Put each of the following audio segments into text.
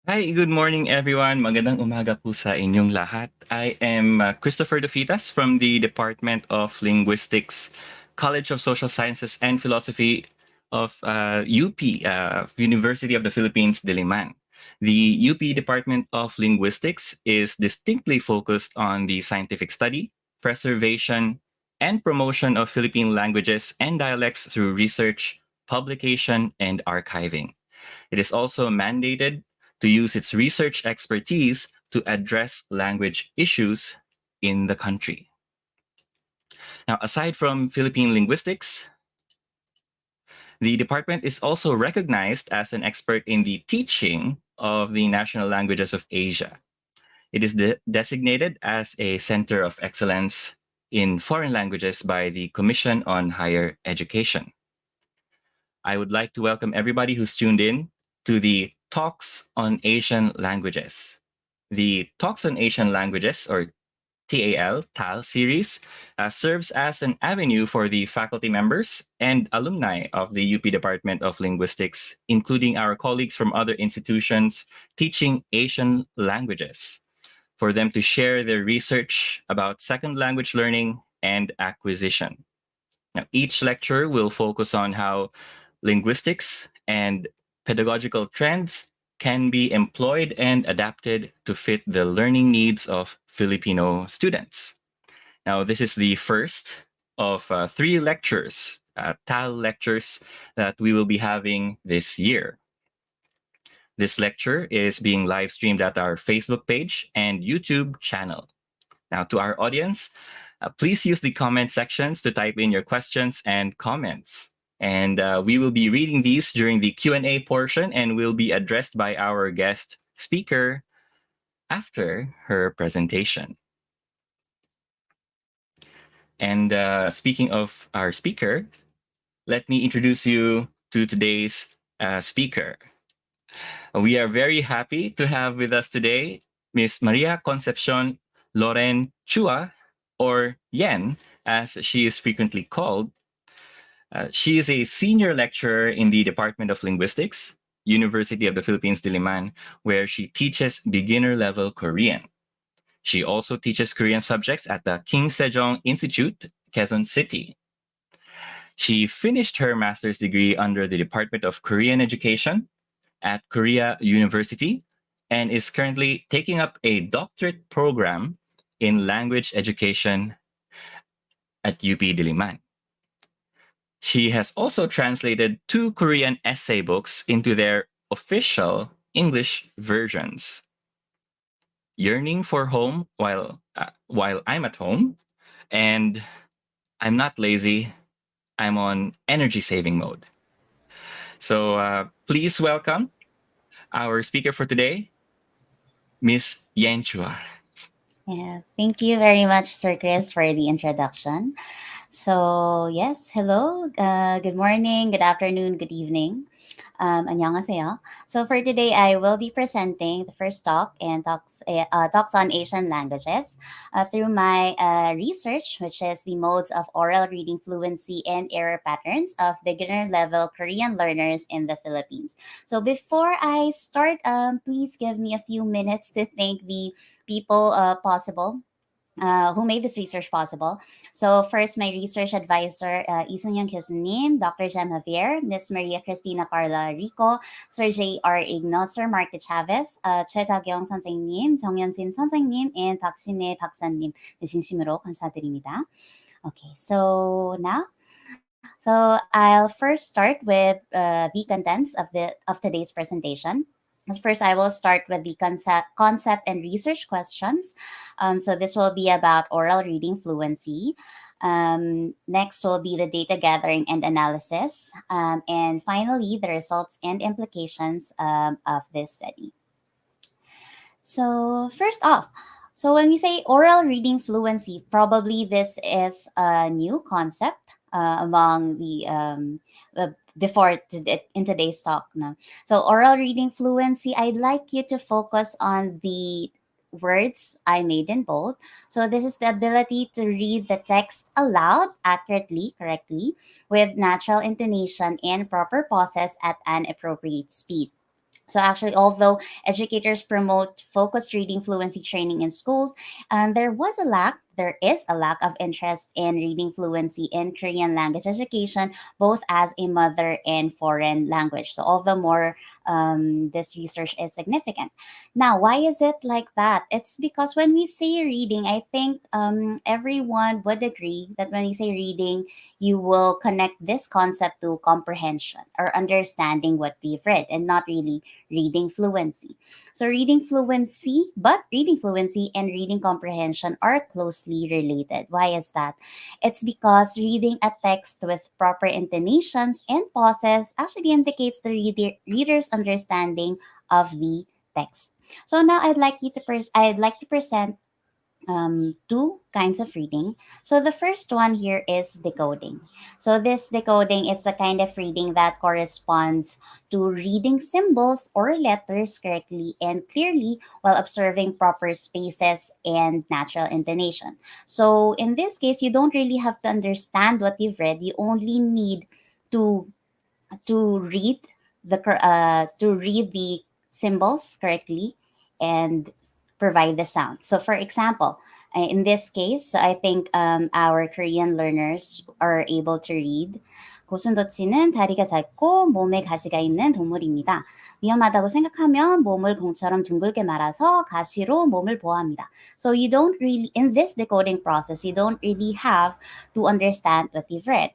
Hi, good morning everyone. Magandang umaga po sa inyong lahat. I am Christopher Dofitas from the Department of Linguistics, College of Social Sciences and Philosophy of UP, University of the Philippines, Diliman. The UP Department of Linguistics is distinctly focused on the scientific study, preservation, and promotion of Philippine languages and dialects through research, publication, and archiving. It is also mandated to use its research expertise to address language issues in the country. Now, aside from Philippine linguistics, the department is also recognized as an expert in the teaching of the national languages of Asia. It is designated as a center of excellence in foreign languages by the Commission on Higher Education. I would like to welcome everybody who's tuned in to the Talks on Asian Languages. The Talks on Asian Languages, or TAL series, serves as an avenue for the faculty members and alumni of the UP Department of Linguistics, including our colleagues from other institutions teaching Asian languages, for them to share their research about second language learning and acquisition. Now, each lecture will focus on how linguistics and pedagogical trends can be employed and adapted to fit the learning needs of Filipino students. Now, this is the first of three lectures, TAL lectures, that we will be having this year. This lecture is being live streamed at our Facebook page and YouTube channel. Now, to our audience, please use the comment sections to type in your questions and comments. And we will be reading these during the Q&A portion and will be addressed by our guest speaker after her presentation. And speaking of our speaker, let me introduce you to today's speaker. We are very happy to have with us today Miss Maria Concepcion Loren Chua, or Yen, as she is frequently called. She is a senior lecturer in the Department of Linguistics, University of the Philippines, Diliman, where she teaches beginner level Korean. She also teaches Korean subjects at the King Sejong Institute, Quezon City. She finished her master's degree under the Department of Korean Education at Korea University and is currently taking up a doctorate program in language education at UP Diliman. She has also translated two Korean essay books into their official English versions. Yearning for Home while I'm at home, and I'm not lazy, I'm on energy saving mode. So please welcome our speaker for today, Miss Yan Chua. Yeah, thank you very much, Sir Chris, for the introduction. So, yes, hello, good morning, good afternoon, good evening. 안녕하세요. So, for today, I will be presenting the first talk and talks on Asian languages through my research, which is the modes of oral reading fluency and error patterns of beginner level Korean learners in the Philippines. So, before I start, please give me a few minutes to thank the people who made this research possible. So first, my research advisor, Isunyoung 교수님, Dr. Jem Javier, Miss Maria Cristina Carla Rico, Sir J.R. Igno, Sir Mark Chavez, 최자경 선생님, 정연진 선생님, and 박신혜 박사님. 네, 진심으로 감사드립니다. Okay, so now, so I'll first start with the contents of today's presentation. First, I will start with the concept and research questions. So this will be about oral reading fluency. Next will be the data gathering and analysis. And finally, the results and implications of this study. So first off, so when we say oral reading fluency, probably this is a new concept among the in today's talk. No? So oral reading fluency, I'd like you to focus on the words I made in bold. So this is the ability to read the text aloud accurately, correctly, with natural intonation and proper pauses at an appropriate speed. So actually, although educators promote focused reading fluency training in schools, there is a lack of interest in reading fluency in Korean language education, both as a mother and foreign language. So all the more this research is significant. Now, why is it like that? It's because when we say reading, I think everyone would agree that when we say reading, you will connect this concept to comprehension or understanding what we've read and not really reading fluency. So reading fluency and reading comprehension are closely related. Why is that? It's because reading a text with proper intonations and pauses actually indicates the reader's understanding of the text. So now I'd like to present two kinds of reading. So the first one here is decoding. So this decoding is the kind of reading that corresponds to reading symbols or letters correctly and clearly while observing proper spaces and natural intonation. So in this case, you don't really have to understand what you've read. You only need to to read to read the symbols correctly and provide the sound. So, for example, in this case, I think our Korean learners are able to read. 고슴도치는 다리가 작고 몸에 가시가 있는 동물입니다. 위험하다고 생각하면 몸을 공처럼 둥글게 말아서 가시로 몸을 보호합니다. So you don't really, in this decoding process, you don't really have to understand what you've read.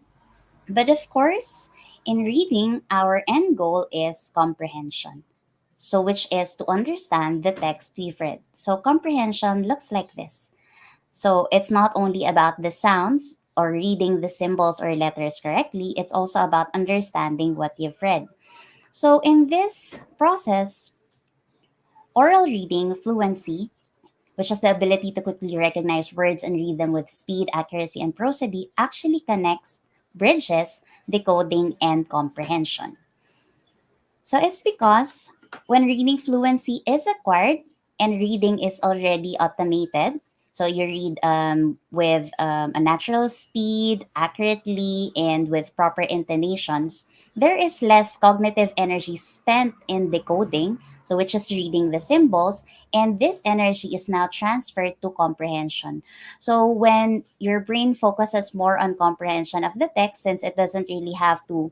But of course, in reading, our end goal is comprehension. So, which is to understand the text we've read. So, comprehension looks like this. So, it's not only about the sounds or reading the symbols or letters correctly, it's also about understanding what you've read. So, in this process, oral reading fluency, which has the ability to quickly recognize words and read them with speed, accuracy, and prosody, actually connects, bridges decoding and comprehension. So it's because when reading fluency is acquired and reading is already automated, so you read with a natural speed, accurately, and with proper intonations, there is less cognitive energy spent in decoding, so which is reading the symbols, and this energy is now transferred to comprehension. So when your brain focuses more on comprehension of the text, since it doesn't really have to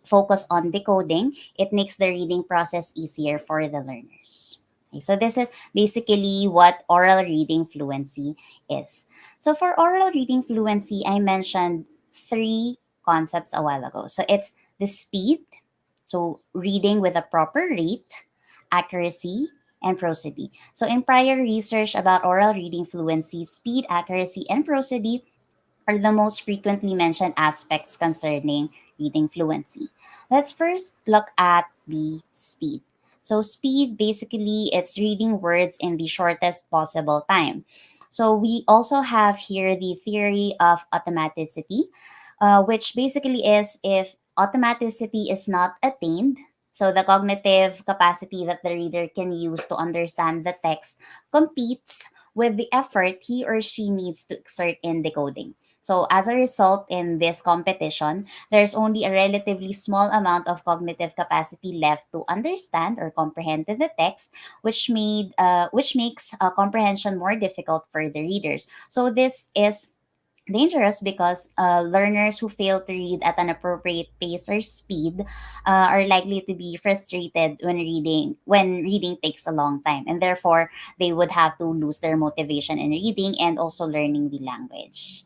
focus on decoding, it makes the reading process easier for the learners. Okay, so this is basically what oral reading fluency is. So for oral reading fluency, I mentioned three concepts a while ago. So it's the speed, so reading with a proper rate, accuracy, and prosody. So in prior research about oral reading fluency, speed, accuracy, and prosody are the most frequently mentioned aspects concerning reading fluency. Let's first look at the speed. So speed basically it's reading words in the shortest possible time. So we also have here the theory of automaticity, which basically is if automaticity is not attained, so the cognitive capacity that the reader can use to understand the text competes with the effort he or she needs to exert in decoding. So, as a result, in this competition, there's only a relatively small amount of cognitive capacity left to understand or comprehend the text, which makes comprehension more difficult for the readers. So, this is dangerous because learners who fail to read at an appropriate pace or speed are likely to be frustrated when reading takes a long time, and therefore they would have to lose their motivation in reading and also learning the language.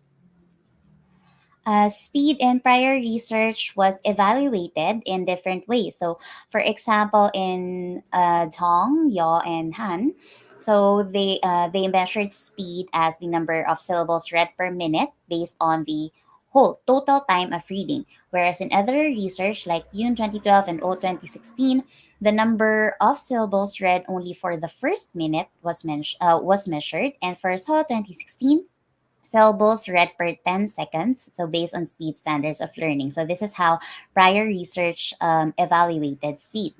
Speed in prior research was evaluated in different ways. So, for example, in Tong, Yaw, and Han, so they measured speed as the number of syllables read per minute based on the whole total time of reading. Whereas in other research like Yun 2012 and O 2016, the number of syllables read only for the first minute was measured, and for So 2016 syllables read per 10 seconds, so based on speed standards of learning. So this is how prior research evaluated speed.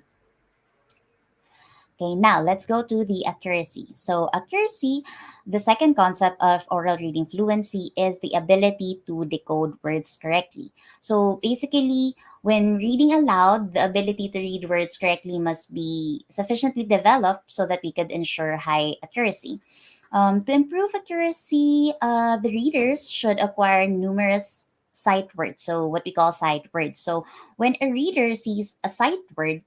Okay, now let's go to the accuracy. So, accuracy, the second concept of oral reading fluency is the ability to decode words correctly. So, basically, When reading aloud, the ability to read words correctly must be sufficiently developed so that we could ensure high accuracy. To improve accuracy, the readers should acquire numerous sight words, so what we call sight words. So when a reader sees a sight word,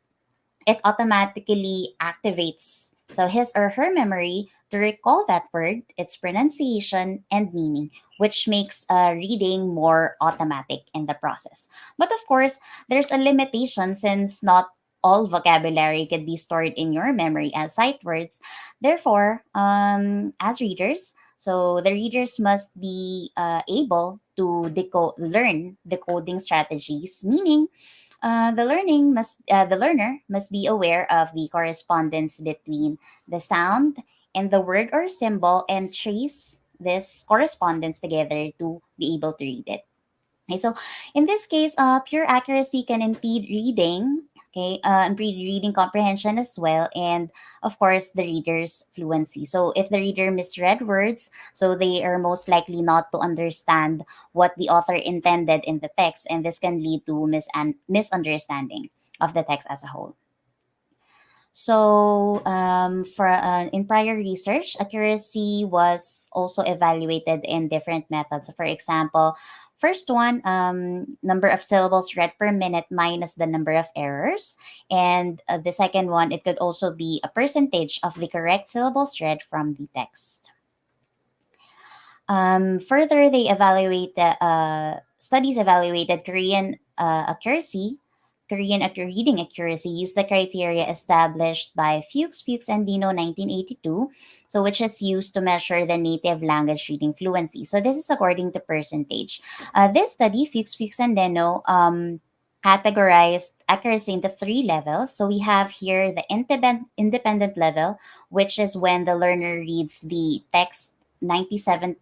it automatically activates so his or her memory to recall that word, its pronunciation and meaning, which makes reading more automatic in the process. But of course, there's a limitation since not all vocabulary can be stored in your memory as sight words. Therefore, as readers, so the readers must be able to learn decoding strategies, meaning the learner must be aware of the correspondence between the sound and the word or symbol and trace this correspondence together to be able to read it. Okay, so in this case, pure accuracy can impede reading, okay, impede reading comprehension as well, and of course the reader's fluency. So if the reader misread words, so they are most likely not to understand what the author intended in the text, and this can lead to misunderstanding of the text as a whole. So, for in prior research, accuracy was also evaluated in different methods. So for example, first one, number of syllables read per minute minus the number of errors, and the second one, it could also be a percentage of the correct syllables read from the text. Further, studies evaluated reading accuracy used the criteria established by Fuchs and Dino 1982, so which is used to measure the native language reading fluency. So this is according to percentage. This study, Fuchs and Dino, categorized accuracy into three levels. So we have here the independent level, which is when the learner reads the text 97%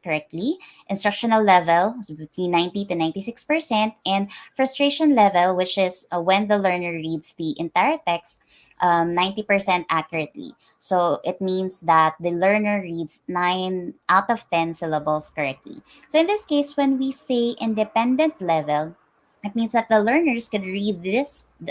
correctly, instructional level is between 90 to 96%, and frustration level, which is when the learner reads the entire text 90% accurately. So it means that the learner reads 9 out of 10 syllables correctly. So in this case, when we say independent level, it means that the learners can read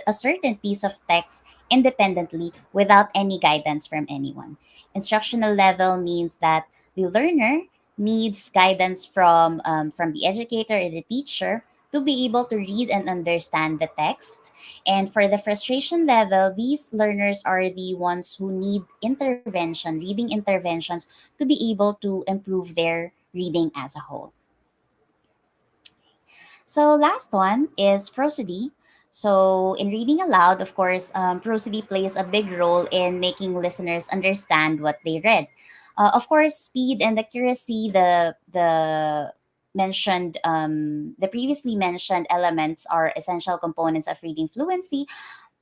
a certain piece of text independently without any guidance from anyone. Instructional level means that the learner needs guidance from the educator or the teacher to be able to read and understand the text. And for the frustration level, these learners are the ones who need reading interventions to be able to improve their reading as a whole. So last one is prosody. So in reading aloud, of course, prosody plays a big role in making listeners understand what they read. Of course, speed and accuracy, the previously mentioned elements are essential components of reading fluency.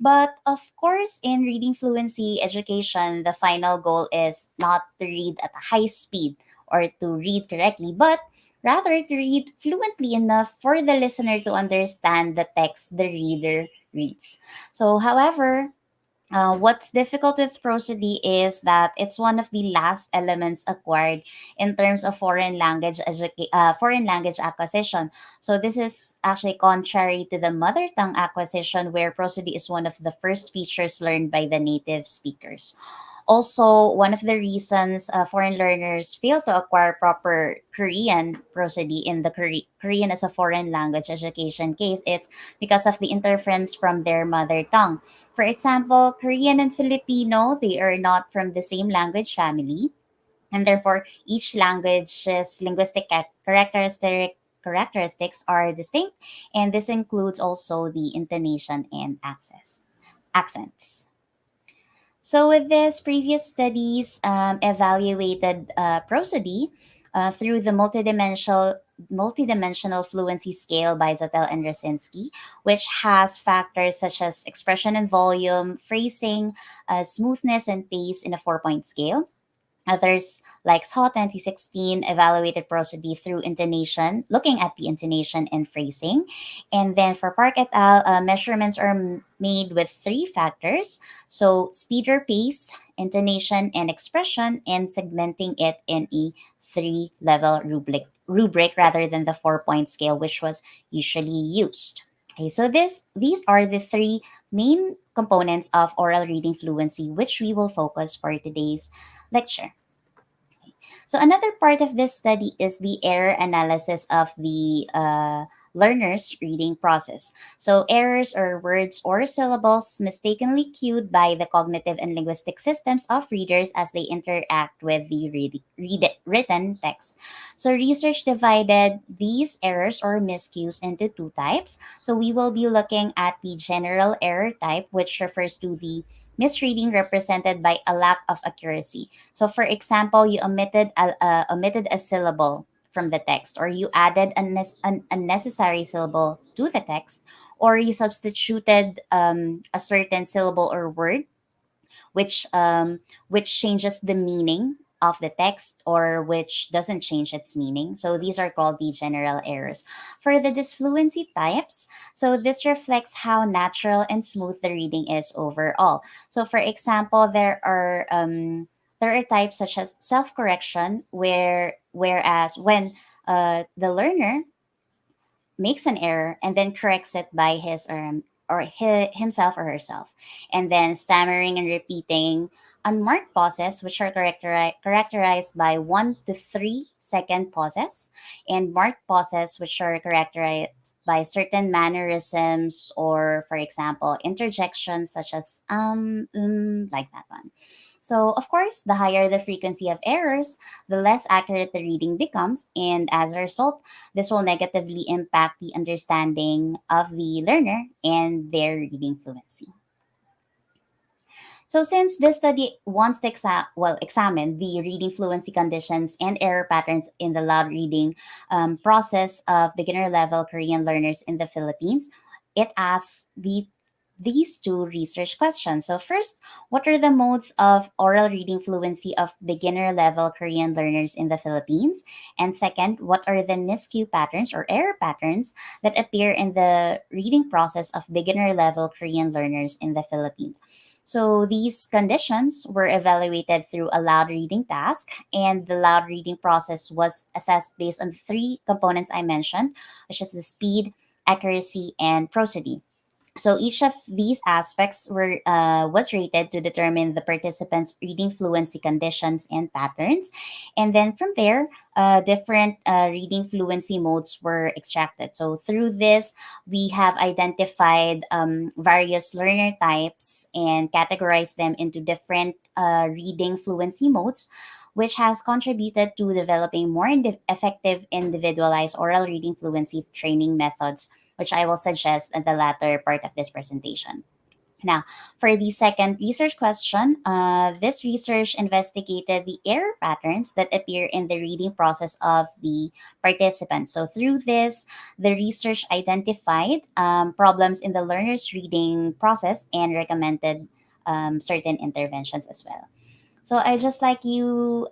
But of course, in reading fluency education, the final goal is not to read at a high speed or to read correctly, but rather to read fluently enough for the listener to understand the text the reader reads. So, however, what's difficult with prosody is that it's one of the last elements acquired in terms of foreign language acquisition. So this is actually contrary to the mother tongue acquisition, where prosody is one of the first features learned by the native speakers. Also, one of the reasons foreign learners fail to acquire proper Korean prosody in the Korean as a foreign language education case, it's because of the interference from their mother tongue. For example, Korean and Filipino, they are not from the same language family, and therefore each language's characteristics are distinct, and this includes also the intonation and accents. So, with this, previous studies evaluated prosody through the multidimensional fluency scale by Zattel and Rosinski, which has factors such as expression and volume, phrasing, smoothness, and pace in a 4 point scale. Others, like SHA 2016, evaluated prosody through intonation, looking at the intonation and phrasing. And then for Park et al., measurements are made with three factors. So, speed or pace, intonation, and expression, and segmenting it in a three-level rubric rather than the 4 point scale, which was usually used. Okay, so these are the three main components of oral reading fluency, which we will focus for today's lecture. So another part of this study is the error analysis of the learner's reading process. So errors or words or syllables mistakenly cued by the cognitive and linguistic systems of readers as they interact with the written text. So research divided these errors or miscues into two types. So we will be looking at the general error type, which refers to the misreading represented by a lack of accuracy. So, for example, you omitted a syllable from the text, or you added an unnecessary syllable to the text, or you substituted a certain syllable or word which changes the meaning of the text or which doesn't change its meaning. So these are called the general errors. For the disfluency types, so this reflects how natural and smooth the reading is overall. So for example, there are types such as self-correction whereas when the learner makes an error and then corrects it by himself or herself, and then stammering and repeating unmarked pauses, which are characterized by 1 to 3 second pauses, and marked pauses, which are characterized by certain mannerisms or, for example, interjections such as like that one. So, of course, the higher the frequency of errors, the less accurate the reading becomes, and as a result, this will negatively impact the understanding of the learner and their reading fluency. So, since this study wants to examine the reading fluency conditions and error patterns in the loud reading process of beginner level Korean learners in the Philippines, it asks these two research questions. So, first, what are the modes of oral reading fluency of beginner level Korean learners in the Philippines? And second, what are the miscue patterns or error patterns that appear in the reading process of beginner level Korean learners in the Philippines? So these conditions were evaluated through a loud reading task, and the loud reading process was assessed based on three components I mentioned, which is the speed, accuracy, and prosody. So each of these aspects was rated to determine the participants' reading fluency conditions and patterns, and then from there, different reading fluency modes were extracted. So through this, we have identified various learner types and categorized them into different reading fluency modes, which has contributed to developing more effective individualized oral reading fluency training methods, which I will suggest in the latter part of this presentation. Now, for the second research question, this research investigated the error patterns that appear in the reading process of the participants. So, through this, the research identified problems in the learner's reading process and recommended certain interventions as well. So I just like to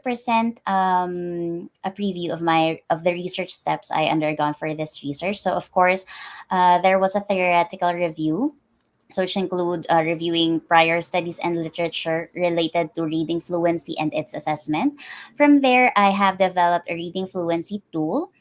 present a preview of the research steps I undergone for this research. So of course, there was a theoretical review, so which include reviewing prior studies and literature related to reading fluency and its assessment. From there, I have developed a reading fluency tool.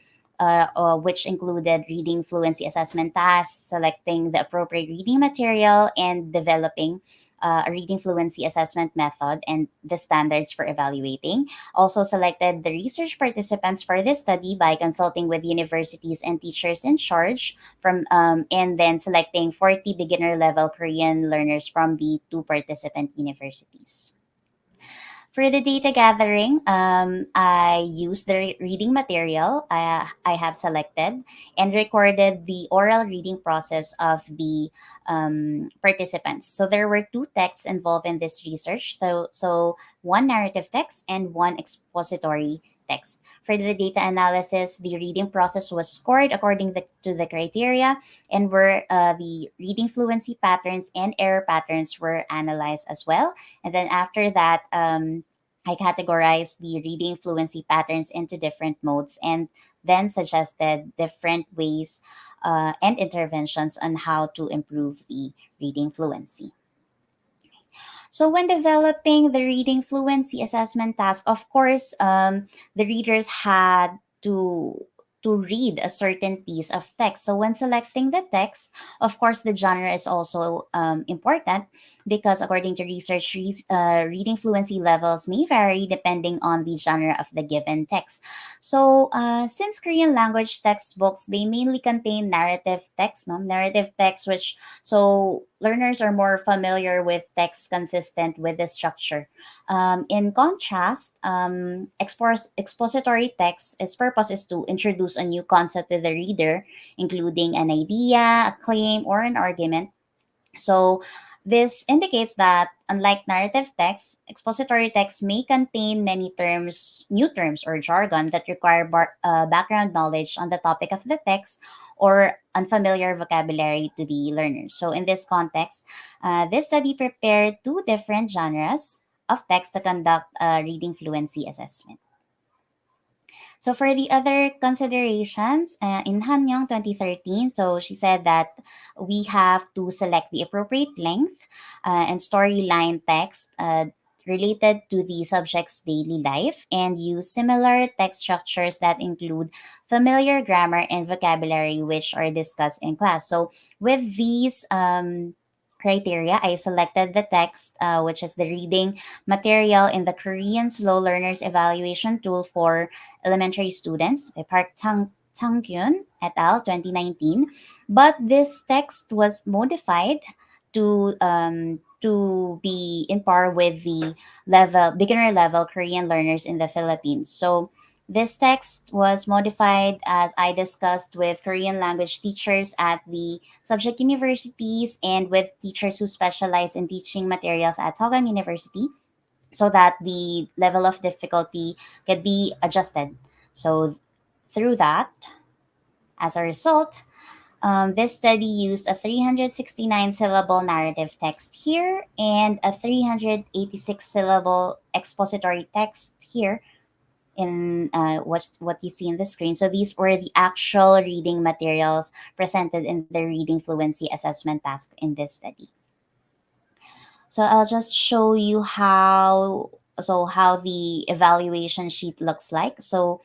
Which included reading fluency assessment tasks, selecting the appropriate reading material, and developing a reading fluency assessment method and the standards for evaluating. Also selected the research participants for this study by consulting with universities and teachers in charge and then selecting 40 beginner level Korean learners from the two participant universities. For the data gathering, I used the reading material I have selected and recorded the oral reading process of the participants. So there were two texts involved in this research. So one narrative text and one expository text. For the data analysis, the reading process was scored according to the criteria, and where the reading fluency patterns and error patterns were analyzed as well. And then after that, I categorized the reading fluency patterns into different modes and then suggested different ways and interventions on how to improve the reading fluency. So, when developing the reading fluency assessment task, of course, the readers had to to read a certain piece of text. So when selecting the text, of course, the genre is also important because according to research, reading fluency levels may vary depending on the genre of the given text. So since Korean language textbooks, they mainly contain narrative text, no? Narrative text, which so learners are more familiar with text consistent with the structure. In contrast, expository text, its purpose is to introduce a new concept to the reader, including an idea, a claim, or an argument. So, this indicates that unlike narrative text, expository text may contain many terms, new terms, or jargon that require background knowledge on the topic of the text or unfamiliar vocabulary to the learners. So, in this context, this study prepared two different genres of text to conduct a reading fluency assessment. So for the other considerations, in Hanyang 2013, so she said that we have to select the appropriate length and storyline text related to the subject's daily life and use similar text structures that include familiar grammar and vocabulary which are discussed in class. So with these criteria, I selected the text, which is the reading material in the Korean Slow Learners Evaluation Tool for Elementary Students by Park Chang-kyun et al. 2019. But this text was modified to be in par with the beginner level Korean learners in the Philippines. So this text was modified as I discussed with Korean language teachers at the subject universities and with teachers who specialize in teaching materials at Sogang University so that the level of difficulty can be adjusted. So, through that, as a result, this study used a 369 syllable narrative text here and a 386 syllable expository text here in what you see in the screen. So these were the actual reading materials presented in the reading fluency assessment task in this study. So I'll just show you how the evaluation sheet looks like. So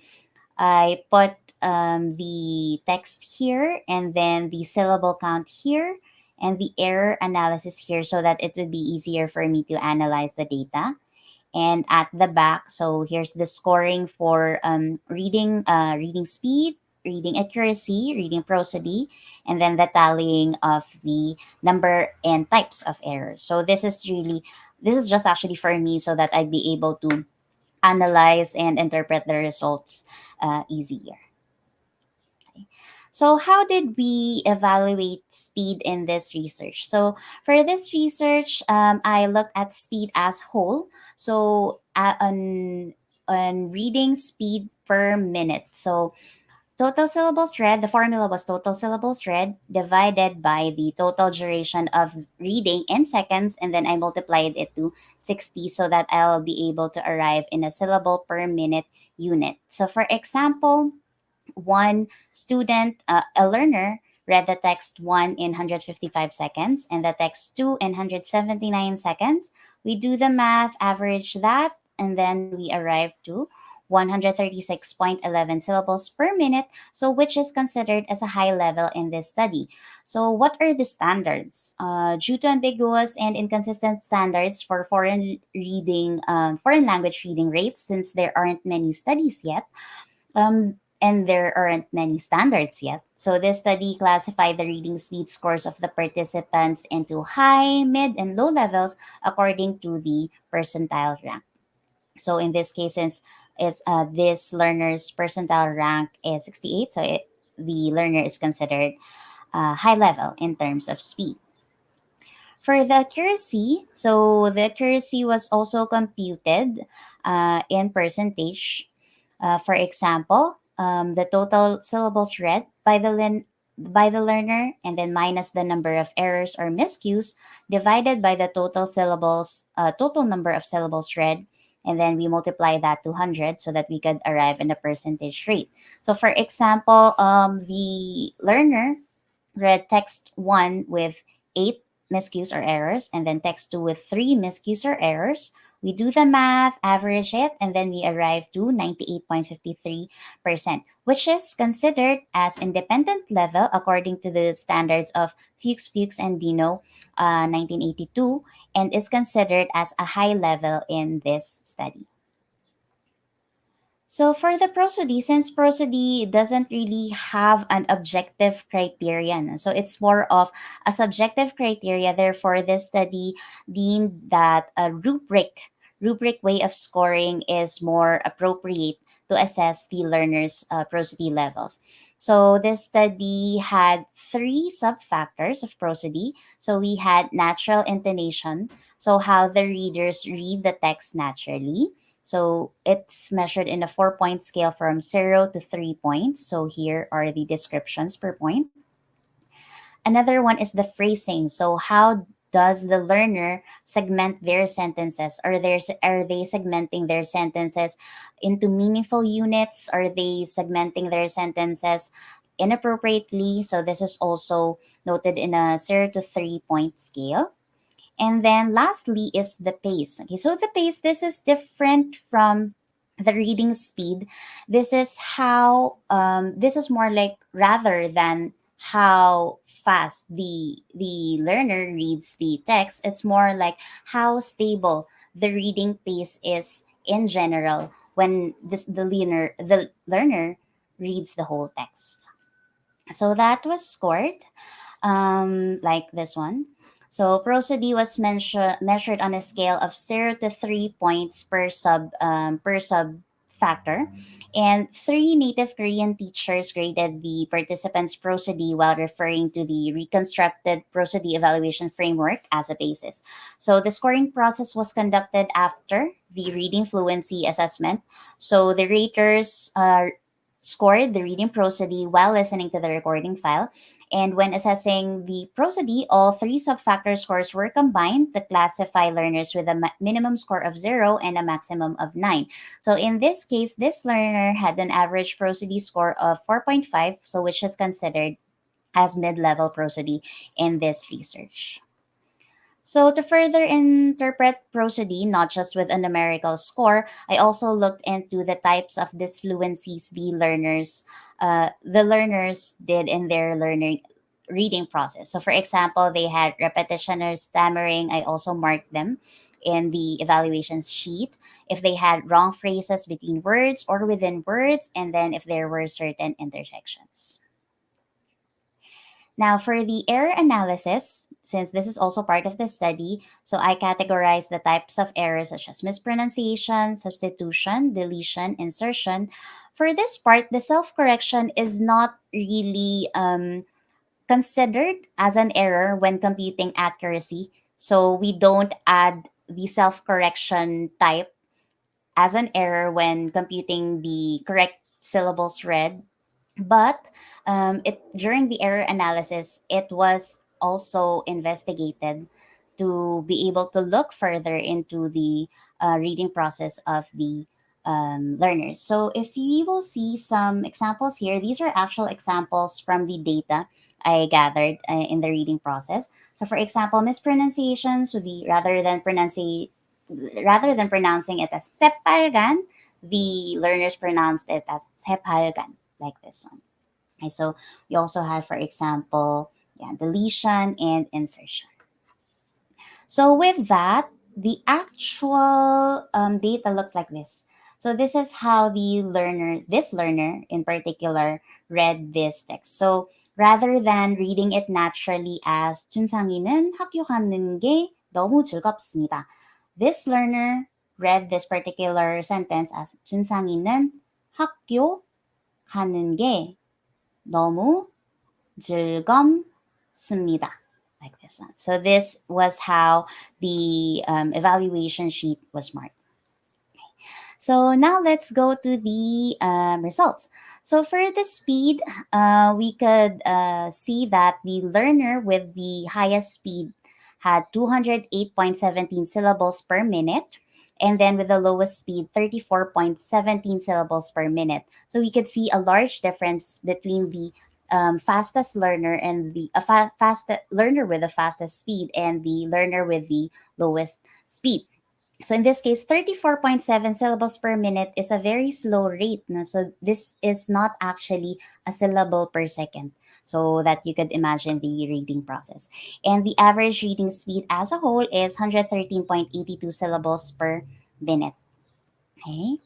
I put the text here and then the syllable count here and the error analysis here so that it would be easier for me to analyze the data. And at the back, so here's the scoring for reading speed, reading accuracy, reading prosody, and then the tallying of the number and types of errors. So this is just actually for me so that I'd be able to analyze and interpret the results easier. So, how did we evaluate speed in this research? So, for this research, I looked at speed as whole. So, on reading speed per minute. So, total syllables read, the formula was total syllables read divided by the total duration of reading in seconds, and then I multiplied it to 60 so that I'll be able to arrive in a syllable per minute unit. So, for example, one student, a learner, read the text 1 in 155 seconds and the text 2 in 179 seconds. We do the math, average that, and then we arrive to 136.11 syllables per minute, so which is considered as a high level in this study. So, what are the standards? Due to ambiguous and inconsistent standards for foreign language reading rates, since there aren't many studies yet, and there aren't many standards yet. So this study classified the reading speed scores of the participants into high, mid, and low levels according to the percentile rank. So in this case, since it's this learner's percentile rank is 68, so the learner is considered high level in terms of speed. For the accuracy, so the accuracy was also computed in percentage. For example, the total syllables read by the learner and then minus the number of errors or miscues divided by the total number of syllables read, and then we multiply that to 100 so that we could arrive in a percentage rate. So for example, the learner read text 1 with 8 miscues or errors and then text 2 with 3 miscues or errors, We do the math, average it, and then we arrive to 98.53%, which is considered as independent level according to the standards of Fuchs, and Dino 1982, and is considered as a high level in this study. So for the prosody, since prosody doesn't really have an objective criterion, so it's more of a subjective criteria. Therefore, this study deemed that a rubric way of scoring is more appropriate to assess the learner's prosody levels. So this study had three sub-factors of prosody. So we had natural intonation, so how the readers read the text naturally. So it's measured in a 4 point scale from 0 to 3 points. So here are the descriptions per point. Another one is the phrasing. So how does the learner segment their sentences? Are they segmenting their sentences into meaningful units? Are they segmenting their sentences inappropriately? So this is also noted in a 0 to 3 point scale. And then lastly is the pace. Okay, so the pace, this is different from the reading speed. This is this is more like rather than how fast the learner reads the text, it's more like how stable the reading pace is in general when the learner reads the whole text. So that was scored like this one. So prosody was measured on a scale of 0 to 3 points per sub factor, and three native Korean teachers graded the participants' prosody while referring to the reconstructed prosody evaluation framework as a basis. So the scoring process was conducted after the reading fluency assessment. So the raters scored the reading prosody while listening to the recording file, and when assessing the prosody, all three sub-factor scores were combined to classify learners with a minimum score of 0 and a maximum of 9. So in this case, this learner had an average prosody score of 4.5, so which is considered as mid-level prosody in this research. So, to further interpret prosody, not just with a numerical score, I also looked into the types of disfluencies the learners did in their learning reading process. So, for example, they had repetition or stammering. I also marked them in the evaluation sheet. If they had wrong phrases between words or within words, and then if there were certain interjections. Now, for the error analysis, since this is also part of the study, so I categorize the types of errors such as mispronunciation, substitution, deletion, insertion. For this part, the self correction is not really considered as an error when computing accuracy. So we don't add the self correction type as an error when computing the correct syllables read, but it during the error analysis, it was also investigated to be able to look further into the reading process of the learners. So if you will see some examples here, these are actual examples from the data I gathered in the reading process. So for example, mispronunciations would be rather than pronouncing it as sepalgan, the learners pronounced it as sepalgan, like this one. Okay, so we also have, for example, yeah, deletion and insertion. So with that, the actual data looks like this. So this is how this learner in particular, read this text. So rather than reading it naturally as 준상이는 학교 가는 게 너무 즐겁습니다. This learner read this particular sentence as 준상이는 학교 가는 게 너무 즐겁습니다. Like this one. So this was how the evaluation sheet was marked. So now let's go to the results. So for the speed, we could see that the learner with the highest speed had 208.17 syllables per minute. And then with the lowest speed, 34.17 syllables per minute. So we could see a large difference between the fastest learner and the fast learner with the fastest speed and the learner with the lowest speed. So in this case, 34.7 syllables per minute is a very slow rate. No? So this is not actually a syllable per second. So that you could imagine the reading process. And the average reading speed as a whole is 113.82 syllables per minute. Okay.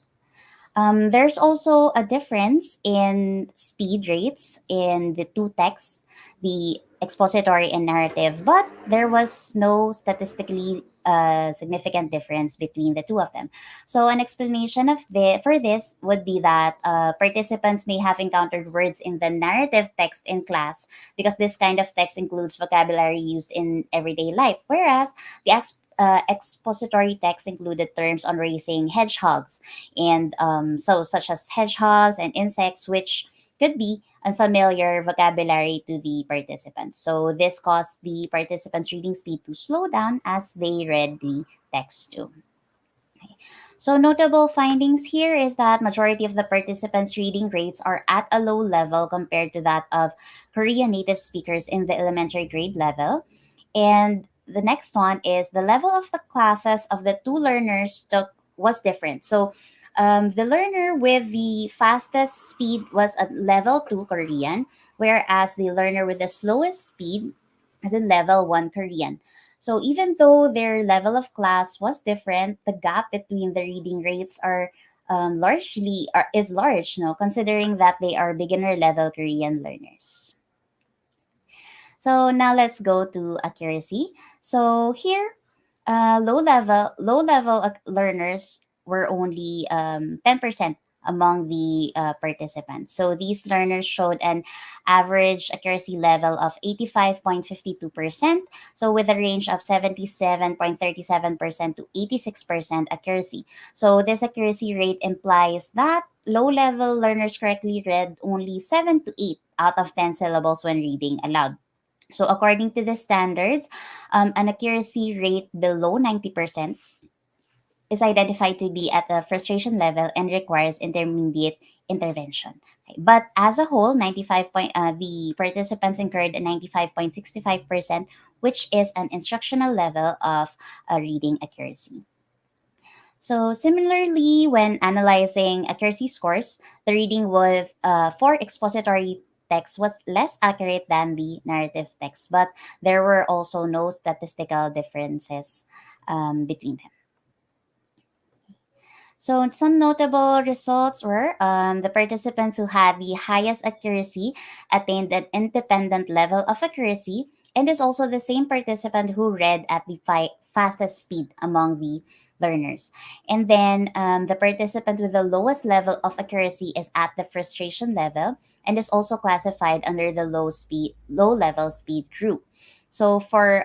There's also a difference in speed rates in the two texts, the expository and narrative, but there was no statistically significant difference between the two of them. So, an explanation of for this would be that participants may have encountered words in the narrative text in class because this kind of text includes vocabulary used in everyday life, whereas the expository text included terms on raising hedgehogs and so such as hedgehogs and insects, which could be unfamiliar vocabulary to the participants. So this caused the participants' reading speed to slow down as they read the text too. So notable findings here is that majority of the participants' reading rates are at a low level compared to that of Korean native speakers in the elementary grade level. And the next one is the level of the classes of the two learners took was different. So the learner with the fastest speed was at level 2 Korean, whereas the learner with the slowest speed is in level 1 Korean. So even though their level of class was different, the gap between the reading rates are largely is large, no, considering that they are beginner level Korean learners. So now let's go to accuracy. So here, low level learners were only 10% among the participants. So these learners showed an average accuracy level of 85.52%. So with a range of 77.37% to 86% accuracy. So this accuracy rate implies that low level learners correctly read only 7 to 8 out of 10 syllables when reading aloud. So, according to the standards, an accuracy rate below 90% is identified to be at a frustration level and requires intermediate intervention. Okay. But as a whole, the participants incurred a 95.65%, which is an instructional level of reading accuracy. So similarly, when analyzing accuracy scores, the reading with for expository text was less accurate than the narrative text, but there were also no statistical differences between them. So some notable results were the participants who had the highest accuracy attained an independent level of accuracy, and is also the same participant who read at the fastest speed among the learners. And then the participant with the lowest level of accuracy is at the frustration level and is also classified under the low level speed group. So for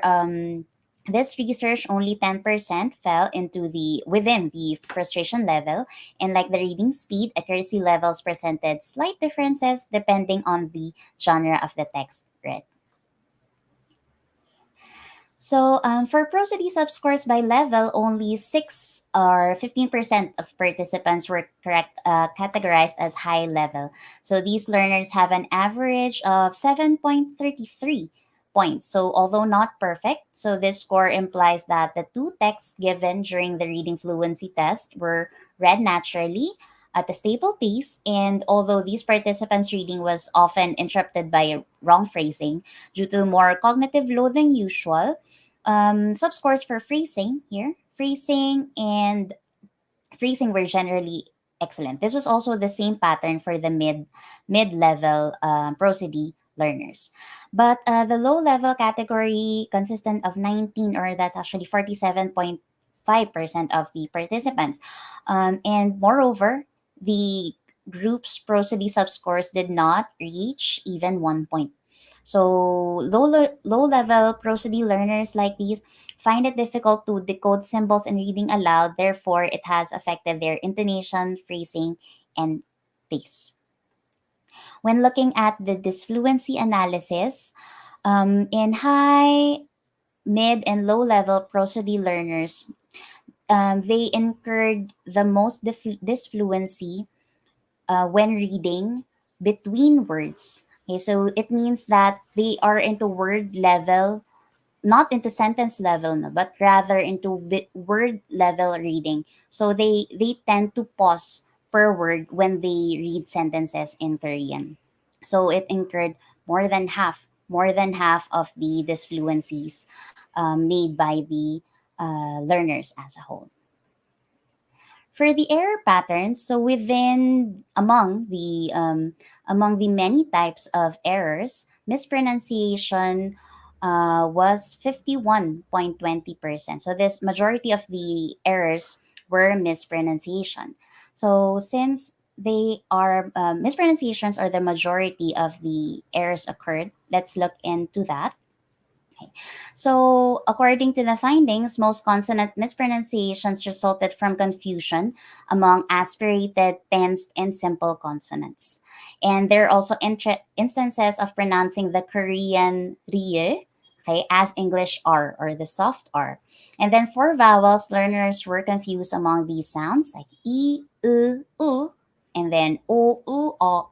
this research, only 10% fell into the within the frustration level, and like the reading speed, accuracy levels presented slight differences depending on the genre of the text read. So for prosody subscores by level, only 6 or 15% of participants were categorized as high level. So these learners have an average of 7.33 points. So although not perfect, so this score implies that the two texts given during the reading fluency test were read naturally at a stable pace, and although these participants' reading was often interrupted by wrong phrasing due to more cognitive load than usual, subscores for phrasing and phrasing were generally excellent. This was also the same pattern for the mid level prosody learners, but the low level category consistent of 19, or that's actually 47.5% of the participants, and moreover, the group's prosody subscores did not reach even 1 point. So low level prosody learners like these find it difficult to decode symbols and reading aloud. Therefore, it has affected their intonation, phrasing, and pace. When looking at the disfluency analysis, in high, mid, and low level prosody learners, they incurred the most disfluency when reading between words. Okay, so it means that they are into word level not into sentence level, no, but rather into word level reading. So they tend to pause per word when they read sentences in Korean. So it incurred more than half of the disfluencies made by the learners as a whole. For the error patterns, so within among the many types of errors, mispronunciation was 51.20%. So this majority of the errors were mispronunciation. So since they are mispronunciations are the majority of the errors occurred, let's look into that. Okay. So, according to the findings, most consonant mispronunciations resulted from confusion among aspirated, tensed, and simple consonants. And there are also instances of pronouncing the Korean rie, okay, as English R or the soft R. And then for vowels, learners were confused among these sounds like e, u, and then o,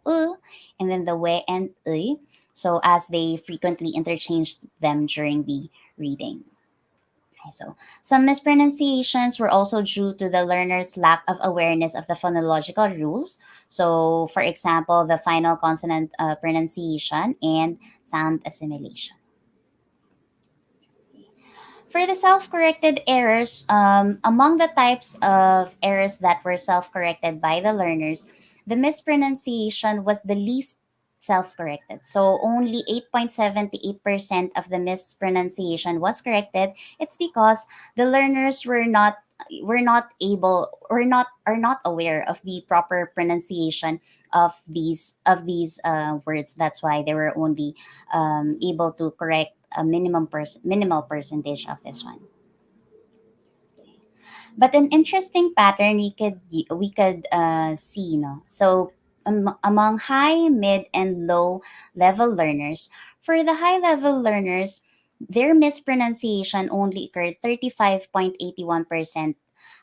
u, and then the we and ui, so as they frequently interchanged them during the reading. Okay, so some mispronunciations were also due to the learner's lack of awareness of the phonological rules. So, for example, the final consonant pronunciation and sound assimilation. For the self corrected errors, among the types of errors that were self corrected by the learners, the mispronunciation was the least self corrected. So only 8.78% of the mispronunciation was corrected. It's because the learners were not able or not are not aware of the proper pronunciation of these words. That's why they were only able to correct a minimal percentage of this one. But an interesting pattern we could see, no. So among high, mid, and low level learners, for the high level learners, their mispronunciation only occurred 35.81%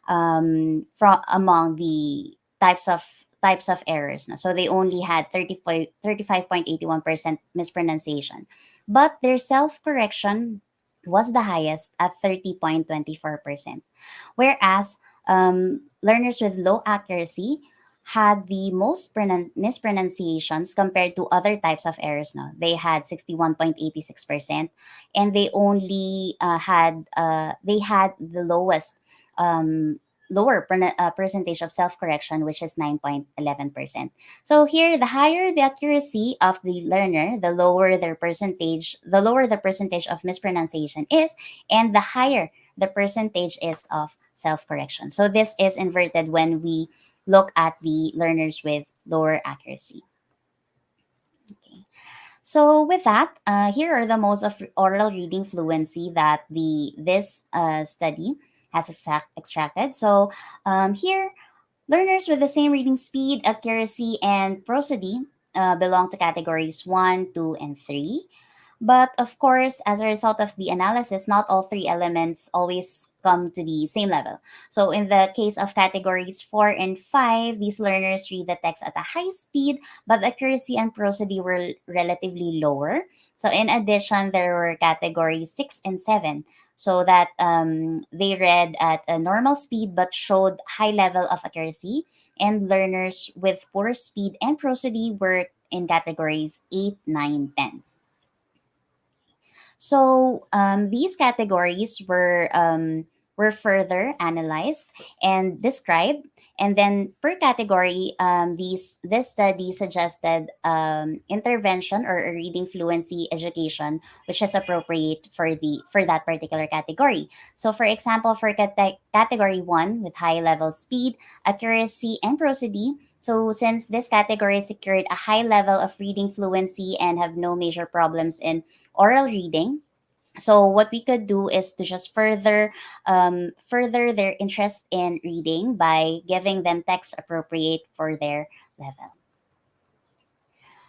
from among the types of errors. No? So they only had 35.81% mispronunciation. But their self correction was the highest at 30.24%. Whereas learners with low accuracy had the most mispronunciations compared to other types of errors. No, they had 61.86%, and they had the lowest lower percentage of self correction, which is 9.11%. So here, the higher the accuracy of the learner, the lower the percentage of mispronunciation is, and the higher the percentage is of self correction. So this is inverted when we look at the learners with lower accuracy. Okay. So with that, here are the most of oral reading fluency that this study has extracted. So here, learners with the same reading speed, accuracy, and prosody belong to categories 1, 2, and 3. But of course, as a result of the analysis, not all three elements always come to the same level. So, in the case of categories 4 and 5, these learners read the text at a high speed, but accuracy and prosody were relatively lower. So, in addition, there were categories 6 and 7. So that they read at a normal speed but showed high level of accuracy, and learners with poor speed and prosody were in categories 8, 9, 10. So these categories were further analyzed and described, and then per category, this study suggested intervention or a reading fluency education which is appropriate for that particular category. So, for example, for category one with high level speed, accuracy, and prosody. So, since this category secured a high level of reading fluency and have no major problems in oral reading, so what we could do is to just further their interest in reading by giving them text appropriate for their level.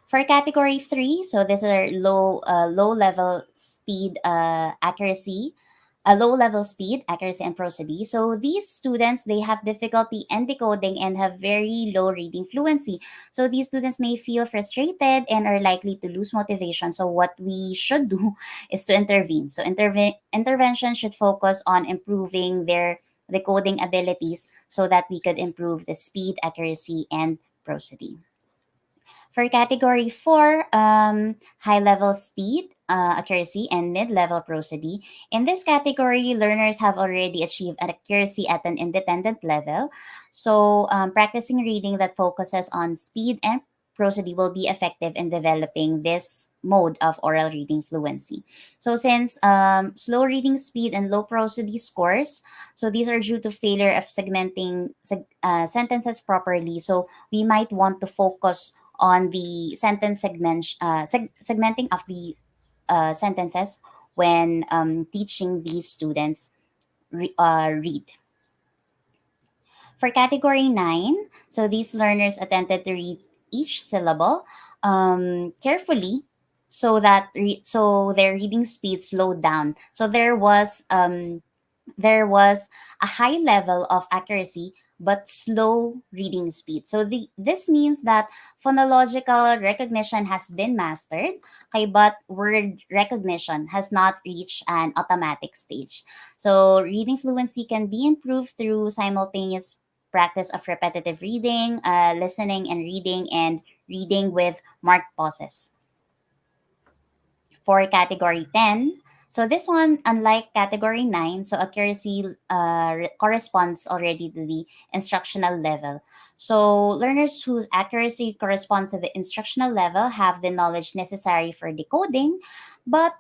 For category three, so this is our low level speed accuracy. a low level speed, accuracy, and prosody. So these students, they have difficulty in decoding and have very low reading fluency. So these students may feel frustrated and are likely to lose motivation. So what we should do is to intervene. So intervention should focus on improving their decoding abilities so that we could improve the speed, accuracy, and prosody. For category 4, high level speed, accuracy, and mid level prosody. In this category, learners have already achieved accuracy at an independent level. So, practicing reading that focuses on speed and prosody will be effective in developing this mode of oral reading fluency. So, since slow reading speed and low prosody scores, so these are due to failure of segmenting sentences properly. So, we might want to focus on the segmenting of the sentences when teaching these students read. For category 9, so these learners attempted to read each syllable carefully so their reading speed slowed down. So there was a high level of accuracy but slow reading speed. So this means that phonological recognition has been mastered, okay, but word recognition has not reached an automatic stage. So reading fluency can be improved through simultaneous practice of repetitive reading, listening and reading with marked pauses. For category 10. So this one, unlike category 9, so accuracy corresponds already to the instructional level. So learners whose accuracy corresponds to the instructional level have the knowledge necessary for decoding, but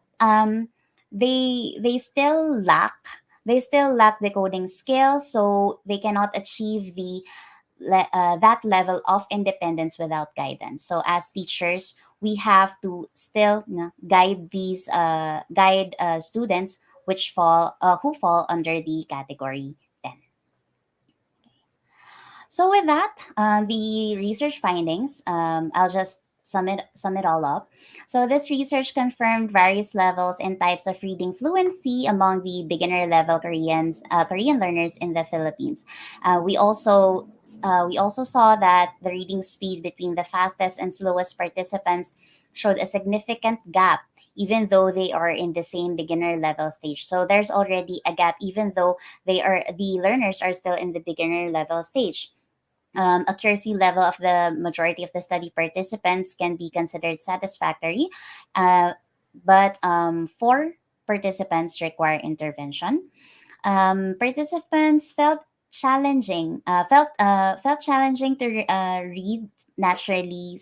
they still lack decoding skills, so they cannot achieve that level of independence without guidance. So as teachers, we have to still guide students who fall under the category 10. So with that, the research findings, I'll just sum it all up. So this research confirmed various levels and types of reading fluency among the beginner level Korean learners in the Philippines. We also saw that the reading speed between the fastest and slowest participants showed a significant gap even though they are in the same beginner level stage. So there's already a gap even though the learners are still in the beginner level stage. Accuracy level of the majority of the study participants can be considered satisfactory, but four participants require intervention. Participants felt challenging to read naturally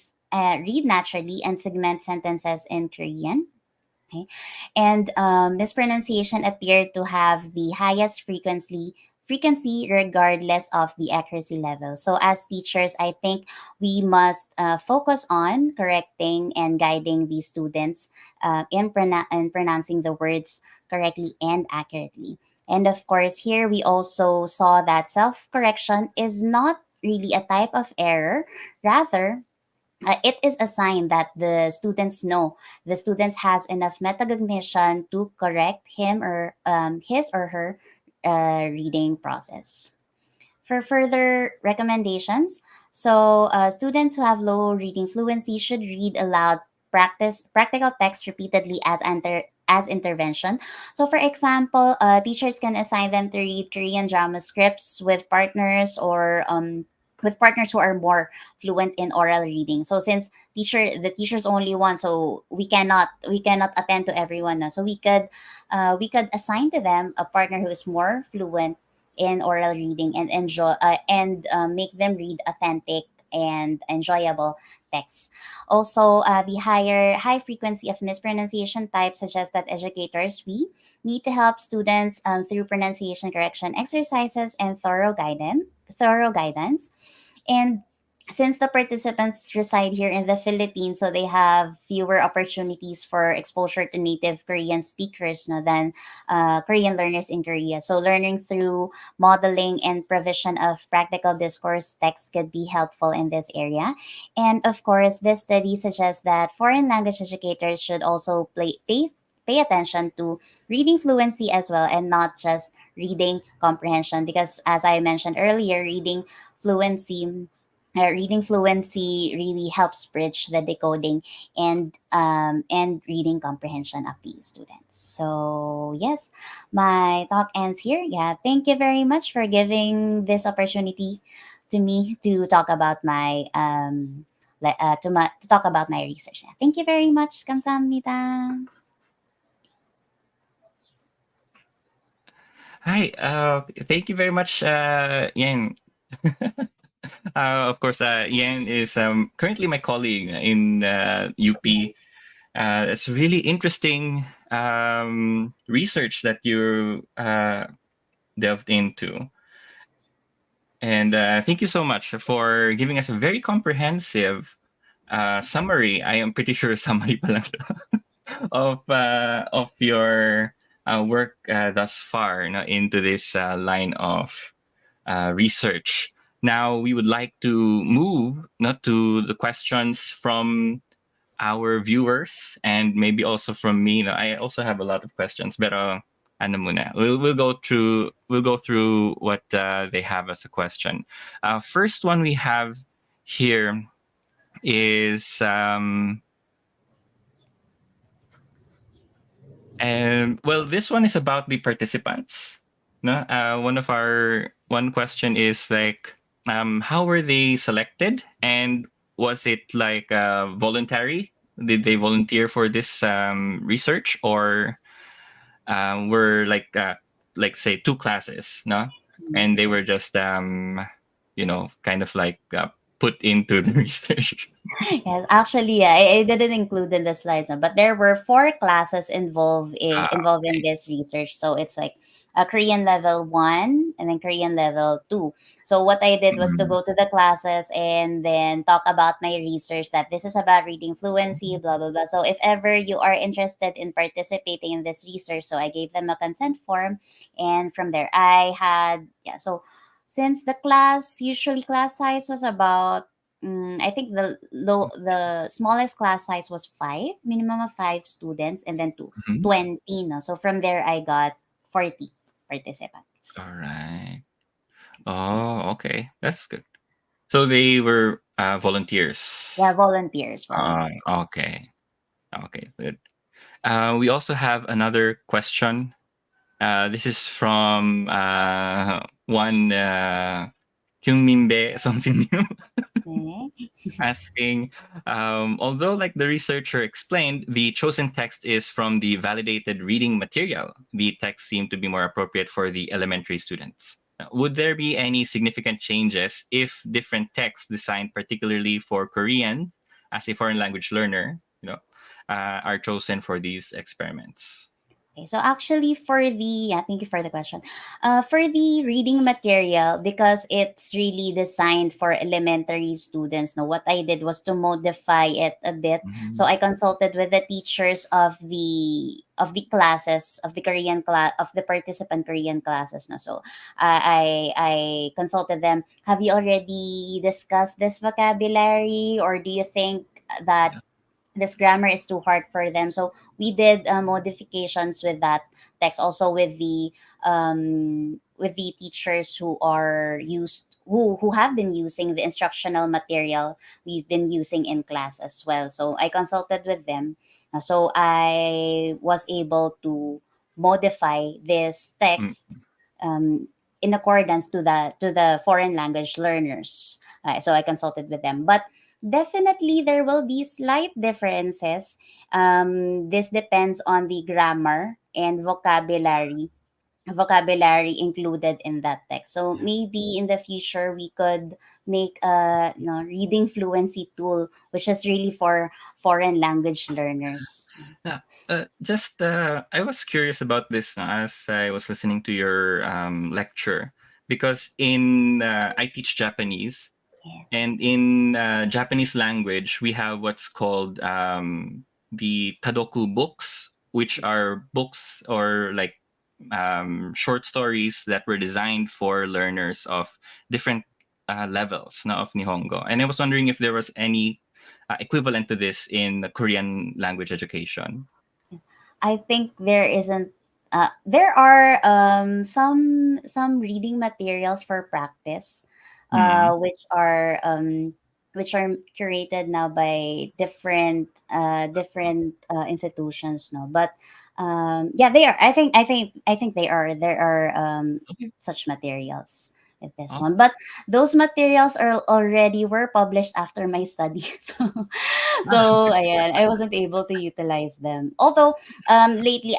and segment sentences in Korean. Okay. And mispronunciation appeared to have the highest frequency regardless of the accuracy level. So as teachers, I think we must focus on correcting and guiding the students in pronouncing the words correctly and accurately. And of course, here we also saw that self-correction is not really a type of error. Rather, it is a sign that the students has enough metacognition to correct his or her reading process. For further recommendations, so students who have low reading fluency should read aloud practical text repeatedly as intervention. So, for example, teachers can assign them to read Korean drama scripts with partners who are more fluent in oral reading. So since the teacher's only one, so we cannot attend to everyone. Na. So we could assign to them a partner who is more fluent in oral reading and enjoy and make them read authentic and enjoyable texts. Also, the high frequency of mispronunciation types suggests that educators we need to help students through pronunciation correction exercises and thorough guidance. And since the participants reside here in the Philippines, so they have fewer opportunities for exposure to native Korean speakers no, than Korean learners in Korea. So learning through modeling and provision of practical discourse texts could be helpful in this area. And of course, this study suggests that foreign language educators should also pay attention to reading fluency as well, and not just reading comprehension, because as I mentioned earlier, fluency reading fluency really helps bridge the decoding and reading comprehension of the students. So yes, my talk ends here. Yeah, thank you very much for giving this opportunity to me to talk about my to talk about my research. Yeah, thank you very much. 감사합니다. Hi, thank you very much, Yen. Of course, Yen is currently my colleague in UP. It's really interesting research that you delved into. And thank you so much for giving us a very comprehensive summary. I am pretty sure summary pa lang to, of your work thus far, into this line of research. Now we would like to move not to the questions from our viewers and maybe also from me. I also have a lot of questions, but ano muna, we'll go through what they have as a question. First one we have here is and well, this one is about the participants. No, one question is like, how were they selected, and was it like voluntary? Did they volunteer for this research, or were like say two classes, no, and they were just kind of like put into the research. Yes, actually, yeah, I didn't include in the slides, no, but there were four classes involved in Okay. this research. So it's like a Korean level one and then Korean level two. So what I did was to Mm. go to the classes and then talk about my research, that this is about reading fluency, blah blah blah. So if ever you are interested in participating in this research, so I gave them a consent form, and from there I had, yeah. So since class size was about, I think the smallest class size was five, minimum of five students, and then to Mhm. 20. No, so from there I got 40 participants. All right. Oh, okay. That's good. So they were Yeah, volunteers. volunteers. Okay. Okay, good. We also have another question. This is from one Kyungminbe Songsin Okay. asking, although like the researcher explained, the chosen text is from the validated reading material, the text seemed to be more appropriate for the elementary students. Would there be any significant changes if different texts designed particularly for Korean as a foreign language learner, are chosen for these experiments? Okay, so actually for the, yeah, thank you for the question. For the reading material, because it's really designed for elementary students, no, what I did was to modify it a bit. So Mhm. I consulted with the teachers of the classes of the Korean class of the participant Korean classes. No, so I consulted them. Have you already discussed this vocabulary, or do you think that Yeah. this grammar is too hard for them? So we did modifications with that text, also with the teachers who have been using the instructional material we've been using in class as well. So I consulted with them. So I was able to modify this Mm. text in accordance to the foreign language learners. So I consulted with them, but definitely there will be slight differences. This depends on the grammar and vocabulary included in that text. So maybe in the future we could make a, reading fluency tool, which is really for foreign language learners. Yeah. Just I was curious about this as I was listening to your lecture, because in I teach Japanese, Yeah. and in Japanese language we have what's called the tadoku books, which are books or like short stories that were designed for learners of different levels of Nihongo. And I was wondering if there was any equivalent to this in the Korean language education. I think there isn't. There are some reading materials for practice, Mm. which are curated now by different institutions. No, but yeah, they are. I think there are Okay. such materials with this Oh, one, but those materials are already were published after my study. So ayan, I wasn't able to utilize them. Although lately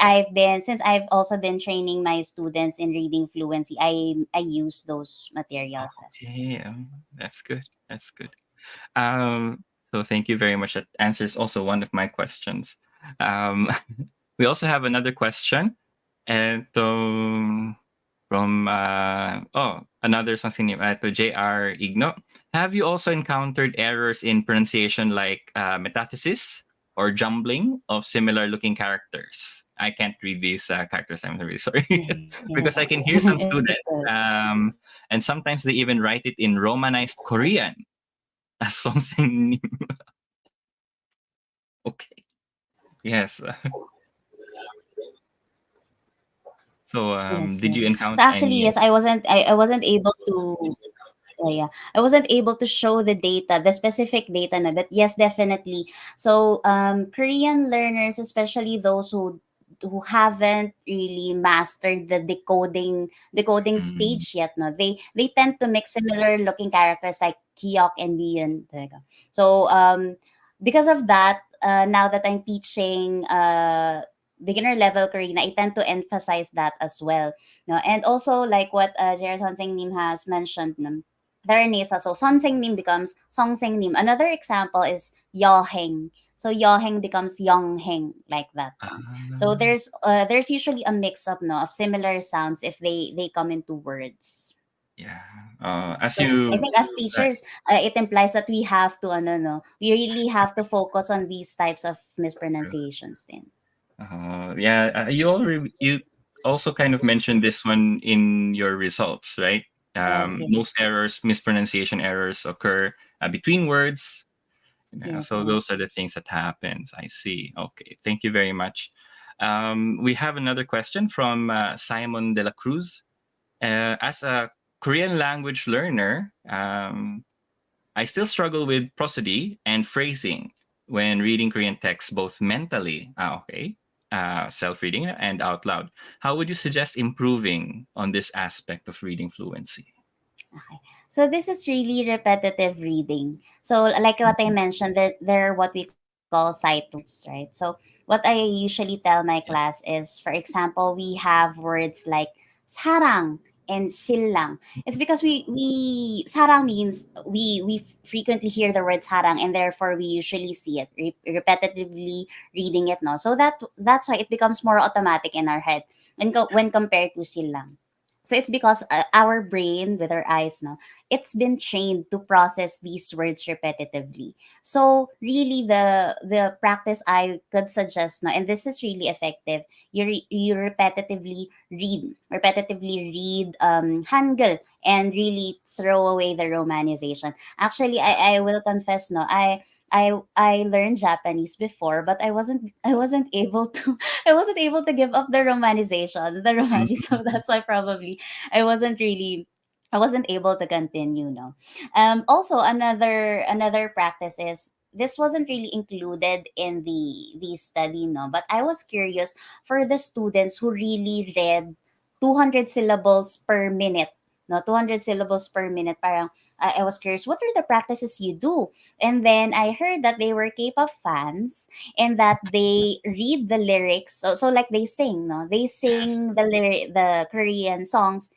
since I've also been training my students in reading fluency, I use those materials as okay. That's good. That's good. So thank you very much. That answers also one of my questions. Um, we also have another question, and from another something to JR Igno. Have you also encountered errors in pronunciation like metathesis or jumbling of similar looking characters? I can't read these characters. I'm really sorry yes. because I can hear some It's good. students, and sometimes they even write it in Romanized Korean as something. Okay. Yes. So, Yes, did yes. you So encounter actually, any? yes, I wasn't able to. Yeah, I wasn't able to show the data, the specific data na, but yes, definitely. So Korean learners, especially those who haven't really mastered the decoding Mm, stage yet, no, they tend to mix similar looking characters like Kyok and Dion. Talaga. So because of that, now that I'm teaching beginner level Korean, I tend to emphasize that as well. No, and also like what Jer Sonseng Nim has mentioned, no, there Nisa. So Sonseng Nim becomes Songseng Nim. Another example is Yoheng. So Yoheng becomes Yongheng, like that one. So ah, there's usually a mix up, no, of similar sounds if they come into words. yeah. As So I you, think as uh, teachers, it implies that we have to ano no, we really have to focus on these types of mispronunciations then. yeah, you also kind of mentioned this one in your results, right? Yes, yes, Most errors, mispronunciation errors occur between words. yes, So those yes. are the things that happens. I see. Okay, thank you very much. We have another question from Simon de la Cruz. As a Korean language learner, I still struggle with prosody and phrasing when reading Korean texts, both mentally, self reading and out loud. How would you suggest improving on this aspect of reading fluency? Okay. So this is really repetitive reading. So like what I mentioned, there are what we call sight words, right? So what I usually tell my Yeah. class is, for example, we have words like sarang and sillang. It's because we sarang means we frequently hear the word sarang, and therefore we usually see it repetitively reading it. No, so that's why it becomes more automatic in our head when compared to sillang. So it's because our brain with our eyes, no, it's been trained to process these words repetitively. So really the practice I could suggest, no, and this is really effective. You repetitively read Hangul and really throw away the romanization. Actually, I will confess, no, I learned Japanese before, but I wasn't able to I wasn't able to give up the romaji. So Mhm. that's why probably I wasn't really I wasn't able to continue. No. Also, another practice is, this wasn't really included in the study, no, but I was curious for the students who really read 200 syllables per minute. No, 200 syllables per minute. Parang I was curious, what are the practices you do? And then I heard that they were K-pop fans and that they read the lyrics. So like they sing, no? They sing Yes. the Korean songs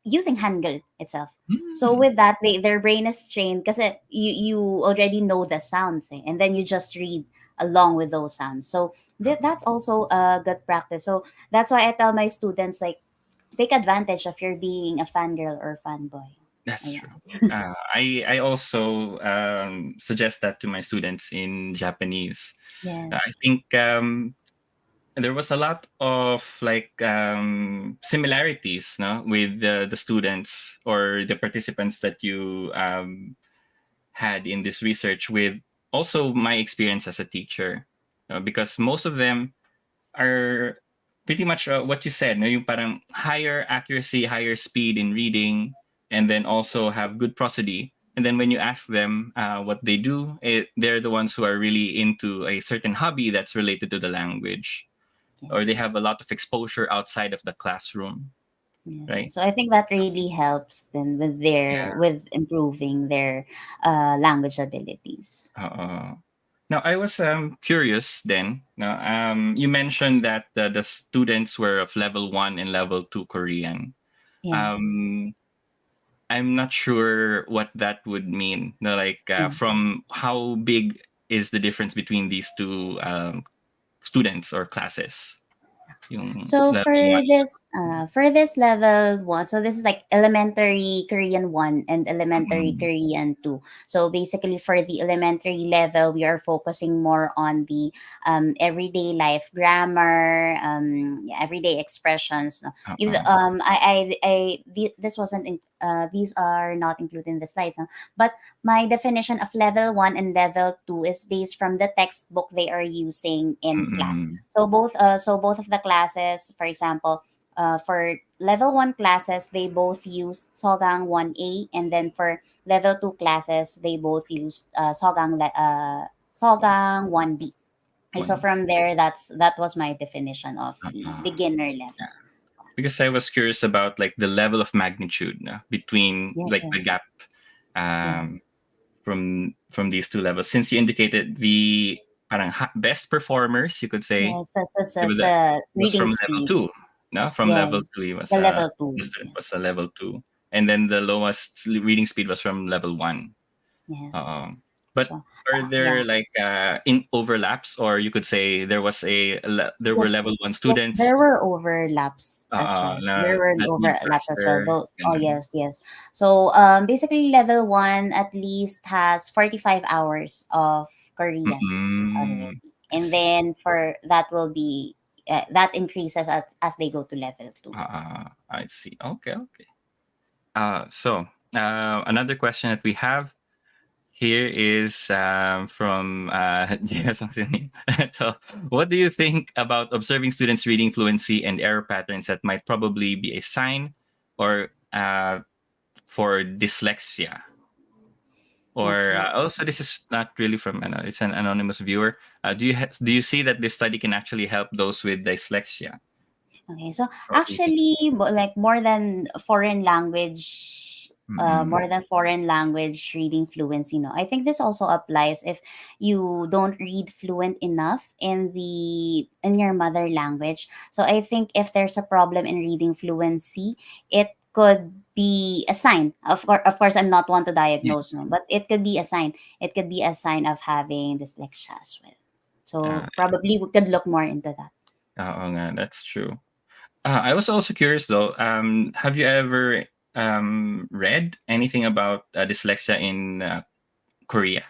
using Hangul itself. So Mm. with that, their brain is trained because you already know the sounds, and then you just read along with those sounds. So that's also a good practice. So that's why I tell my students, like, take advantage of your being a fangirl or fanboy. That's Yeah. true. I also suggest that to my students in Japanese. I Yes. think there was a lot of like similarities, no, with the students or the participants that you had in this research with also my experience as a teacher, because most of them are pretty much what you said, no? Yung parang higher accuracy, higher speed in reading, and then also have good prosody. And then when you ask them what they do, they're the ones who are really into a certain hobby that's related to the language, or they have Yes. a lot of exposure outside of the classroom, Yes. right? So I think that really helps then with their Yeah. with improving their language abilities. Now, I was curious then. Now, you mentioned that the students were of level one and level two Korean. Yes. Um, I'm not sure what that would mean. No, like Mm. from how big is the difference between these two students or classes? Yung So level one. for this level one, so this is like elementary Korean one and elementary Mm-mm. Korean two. So basically, for the elementary level, we are focusing more on the everyday life grammar, yeah, everyday expressions. No, if Uh-uh. this wasn't these are not included in the slides, no? But my definition of level one and level two is based from the textbook they are using in class. Mm-mm. So both of the classes, for example, for level one classes, they both use Sogang 1A, and then for level two classes, they both use One. Sogang 1B. Okay, so One. from there, that was my definition of the Uh-uh. beginner level Yeah. Because class. I was curious about like the level of magnitude between Yes, like the yes, gap um, yes, from these two levels. Since you indicated the parang best performers, you could say, yes. That's it was, was reading from level speed. two. No, from level Yes, two, he was the level the two. student Yes, was a level two, and then the lowest reading speed was from level one. yes. Um, but So, are yeah. there like in overlaps, or you could say there was there were Yes, level one yes, students there were overlaps as well. There were that need overlaps as well. faster? Both. Oh Ganun. yes, yes. So basically, level one at least has 45 hours of Korean already, Mm, I and see. then for that will be that increases as they go to level two. I see. Okay, okay. So another question that we have here is from so, what do you think about observing students reading fluency and error patterns that might probably be a sign or for dyslexia? Or Okay. also, this is not really from it's an anonymous viewer. Do you see that this study can actually help those with dyslexia? Okay, so Or what do you think? actually, like Mm-mm. more than foreign language reading fluency. No, I think this also applies if you don't read fluent enough in your mother language. So I think if there's a problem in reading fluency, it could be a sign. Of course, I'm not one to Yeah. diagnose, no, but it could be a sign. It could be a sign of having dyslexia as well. Uh, So probably we could look more into that. Oo nga, that's true. I was also curious though. Have you ever read anything about dyslexia in Korea?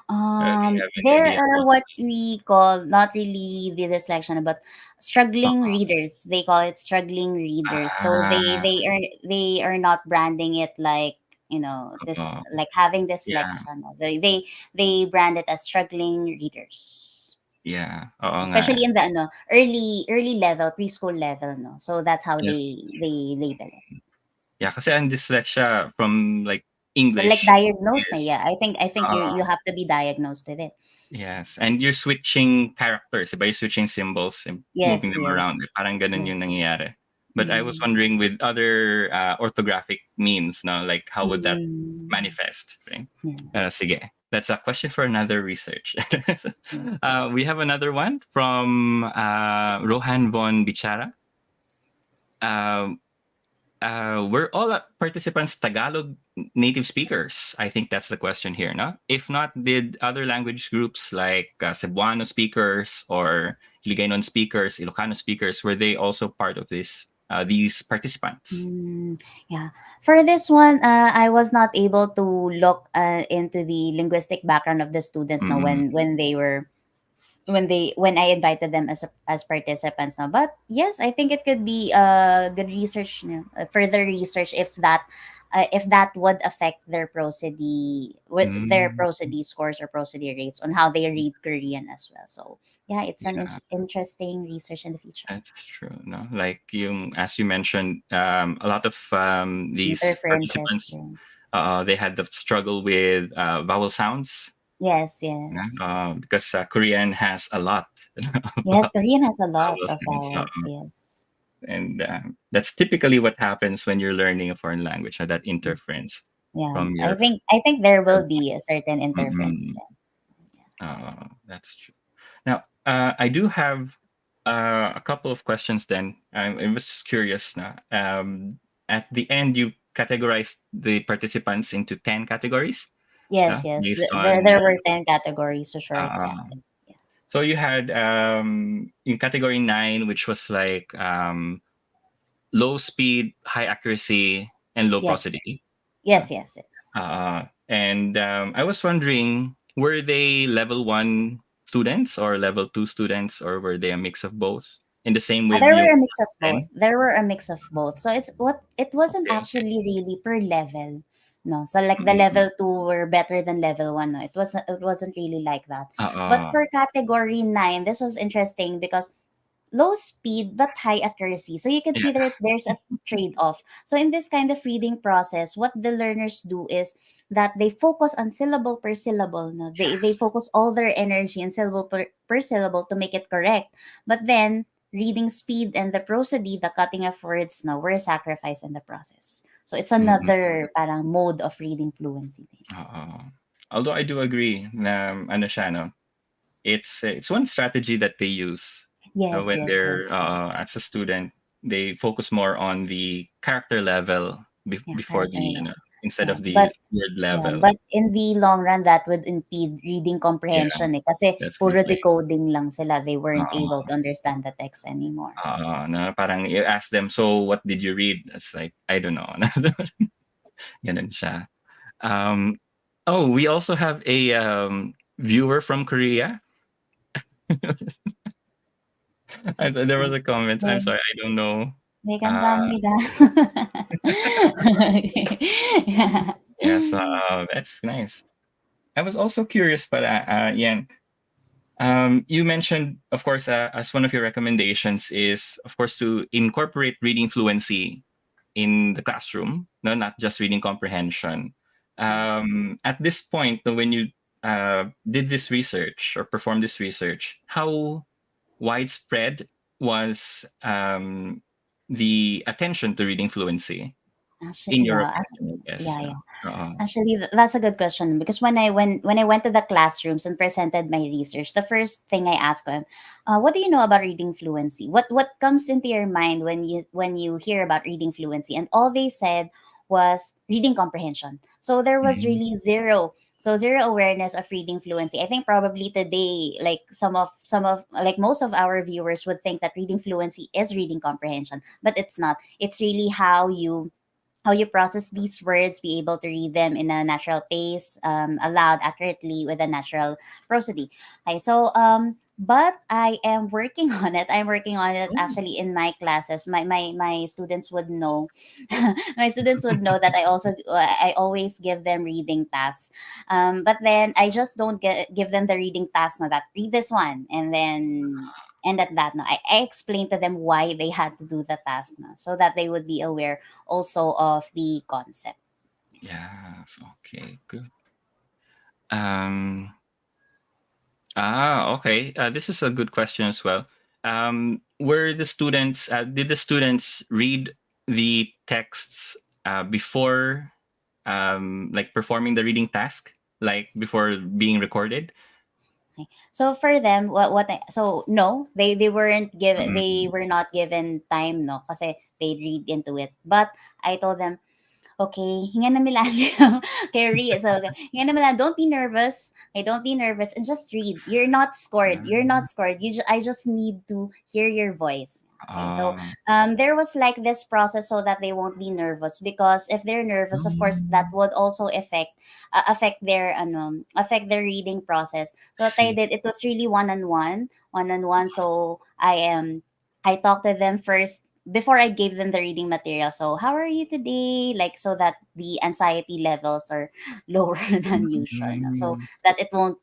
Do you have any There idea are about? what we call not really the selection, but struggling Uh, readers. They call it struggling readers. So ah, they are not branding it like this oo. like having this Yeah, selection. They brand it as struggling readers, yeah. Oo nga. especially in the early level preschool level. No, so that's how Yes. they label it. Yeah, kasi ang dyslexia from like But like English diagnosed, is yeah. I think you have to be diagnosed with it. yes, and you're switching characters, diba? You're switching symbols and moving Yes, them around. yes, Parang ganun yung yes. nangyayari. But I was Mm. wondering with other orthographic means, no, like how would that Mm. manifest, right? Yeah. Sige. That's a question for another research. Yeah. We have another one from Rohan von Bichara. Um, were all participants Tagalog native speakers? I think that's the question here, no? If not, did other language groups like Cebuano speakers or Hiligaynon speakers, Ilocano speakers, were they also part of these participants? Yeah. For this one, I was not able to look into the linguistic background of the students now Mm, when they were when I invited them as participants now. But yes, I think it could be good research, further research if that if that would affect their prosody, with their Mm, prosody scores or prosody rates on how they read Korean as well. So yeah, it's an yeah, interesting research in the future. that's true. No, like yung as you mentioned, a lot of these Interferences. participants, Yeah. they had the struggle with vowel sounds, Yes, yeah, yes. because Korean has a lot of Yes, Korean has a lot vowel of sounds, vowels. Yes. and that's typically what happens when you're learning a foreign language, that interference Yeah. from I think there your will be a certain interference mm, there. that's true. Now, I do have a couple of questions then. I was just curious now. At the end, you categorized the participants into 10 categories Yes, yes. based There on. there were 10 categories, so sure it's Uh, something. Yeah. so you had in category 9, which was like low speed, high accuracy, and low Yes. prosody. Uh, Yes, yes, yes. and I was wondering, were they level one students or level two students, or were they a mix of both? In the same with There you, were a mix of both. 10? There were a mix of both. So it wasn't Okay, okay. actually really per level. No. So like the Mm-mm. level 2 were better than level 1. No. It wasn't really like that. But Uh, for category 9, this was interesting because low speed but high accuracy. So you can yeah. see that there's a trade off. So in this kind of reading process, what the learners do is that they focus on syllable per syllable. No, they Yes. focus all their energy and syllable per syllable to make it correct. But then reading speed and the prosody, the cutting of words, no, were sacrificed in the process. So it's Mm-mm. another parang mode of reading fluency. Uh, although I do agree na ano siya, no? It's one strategy that they use Yes, when yes, they're yes. as a student. They focus more on the character level Yeah, before character. the Yeah, instead yeah. of the But word yeah, level. but in the long run, that would impede reading Yeah, comprehension eh. Kasi puro definitely. decoding lang sila. They weren't able Oo, to understand the text anymore. na parang you ask them, "So what did you read?" It's like, "I don't know." Gano'n siya. Um, oh, we also have a, viewer from Korea. There was a comment. I'm 네, sorry, I don't know. 네, Uh, 감사합니다. Okay. Yeah. yes, that's nice. I was also curious, but Yan, you mentioned, of course, as one of your recommendations is, of course, to incorporate reading fluency in the classroom, no, not just reading comprehension. At this point, when you did this research or performed this research, how widespread was the attention to reading fluency, in your Yeah, opinion? Yes. yeah, No. yeah. Actually, that's a good question because when I went to the classrooms and presented my research, the first thing I asked them, "What do you know about reading fluency? What comes into your mind when you hear about reading fluency?" And all they said was reading comprehension. So there was Mm, really zero awareness of reading fluency. I think probably today, like some of like most of our viewers would think that reading fluency is reading comprehension, but it's not. It's really how you process these words, be able to read them in a natural pace, aloud, accurately, with a natural prosody. Okay, so but I am working on it. I'm working on it oh, actually in my classes. My students would know. My students would know that I always give them reading tasks. But then I just don't give them the reading task. Now that read this one, and then and at that, no, I explained to them why they had to do the task, no, so that they would be aware also of the concept. yeah. Okay, good. Um, okay. This is a good question as well. Did the students read the texts before, like performing the reading task, like before being recorded? Okay. So for them, so no, they Mm, were not given time, no, kasi they read into it. But I told them, okay, hinga na milalim. Okay, read. So, okay, hinga na milalim. Don't be nervous. Okay, don't be nervous and just read. You're not scored. You're not scored. I just need to hear your voice. Okay, so uh, there was like this process so that they won't be nervous because if they're nervous, of course, that mm, would also affect their reading process. So I what I see. did, it was really one on one. So I talked to them first before I gave them the reading material. So how are you today? Like so that the anxiety levels are lower than usual. No? So Mm, that it won't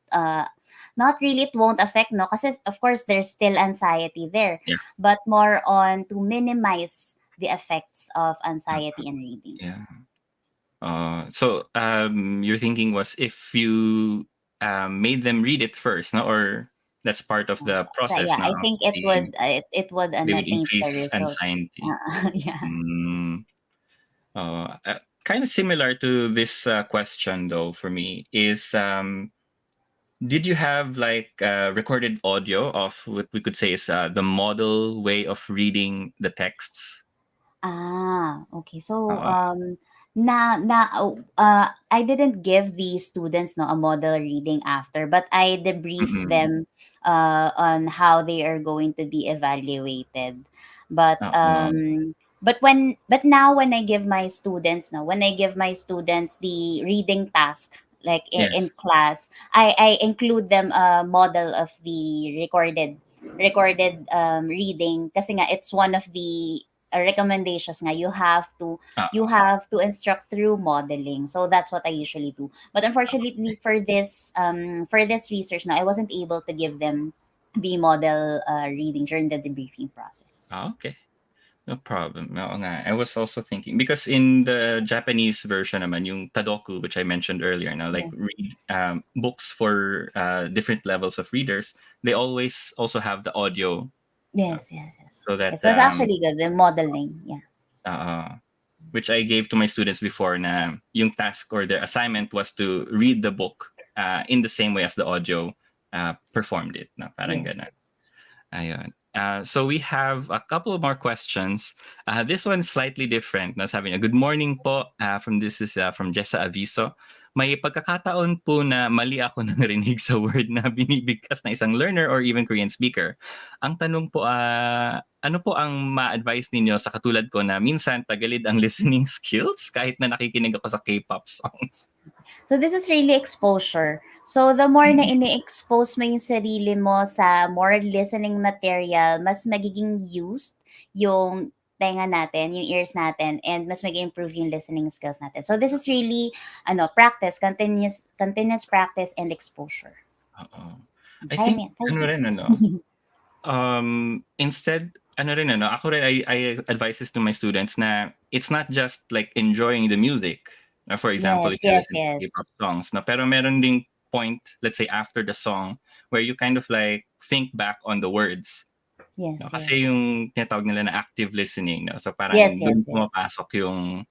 not really it won't affect no because of course there's still anxiety there, yeah. but more on to minimize the effects of Uh, anxiety in reading. yeah. So your thinking was if you made them read it first, no, or that's part of the So process, yeah, no, I of think it the would it would they would taint the increase result. anxiety. Yeah. Mm. Kind of similar to this question, though, for me is did you have like recorded audio of what we could say is the model way of reading the texts? Okay. So, Uh, I didn't give the students no a model reading after, but I debriefed mm-mm. them on how they are going to be evaluated. But Oo. but now when I give my students no when I give my students the reading task like in Yes. class, I include them a model of the recorded reading kasi nga it's one of the recommendations nga you Oo. have to instruct through modeling, so that's what I usually do. But unfortunately for this research now I wasn't able to give them the model reading during the debriefing process. Okay. No problem. Oo nga. I was also thinking because in the Japanese version naman, yung Tadoku, which I mentioned earlier, now like Yes, read books for different levels of readers, they always also have the audio, uh, yes, yes, yes, so that yes, that's actually good, the modeling, yeah. uh, which I gave to my students before na yung task or their assignment was to read the book in the same way as the audio performed it. Na parang Yes. ganun. Ayun. So we have a couple more questions. This one's slightly different. Na sabi niya, good morning po. From Jessa Aviso. May pagkakataon po na mali ako narinig sa word na binibigkas na isang learner or even Korean speaker. Ang tanong po, ano po ang ma-advise ninyo sa katulad ko na minsan tagalid ang listening skills kahit na nakikinig ako sa K-pop songs? So this is really exposure. So the more na Mm. ini-expose mo yung sarili mo sa more listening material, mas magiging used yung tenga natin, yung ears natin, and mas mag-improve yung listening skills natin. So this is really practice, continuous practice and exposure. Oo. I Kaya mo think yan, kaya ano mo yan. rin ano, instead, ano rin ano, ako rin, I advise this to my students na it's not just like enjoying the music. For example, if Yes, you yes, listen to yes. K-pop songs, no, pero meron ding point, let's say after the song, where you kind of like think back on the words. No? Yes, Kasi yes. yung tinatawag nila na active listening. No? So Yes, parang doon yes, yes. pumapasok yung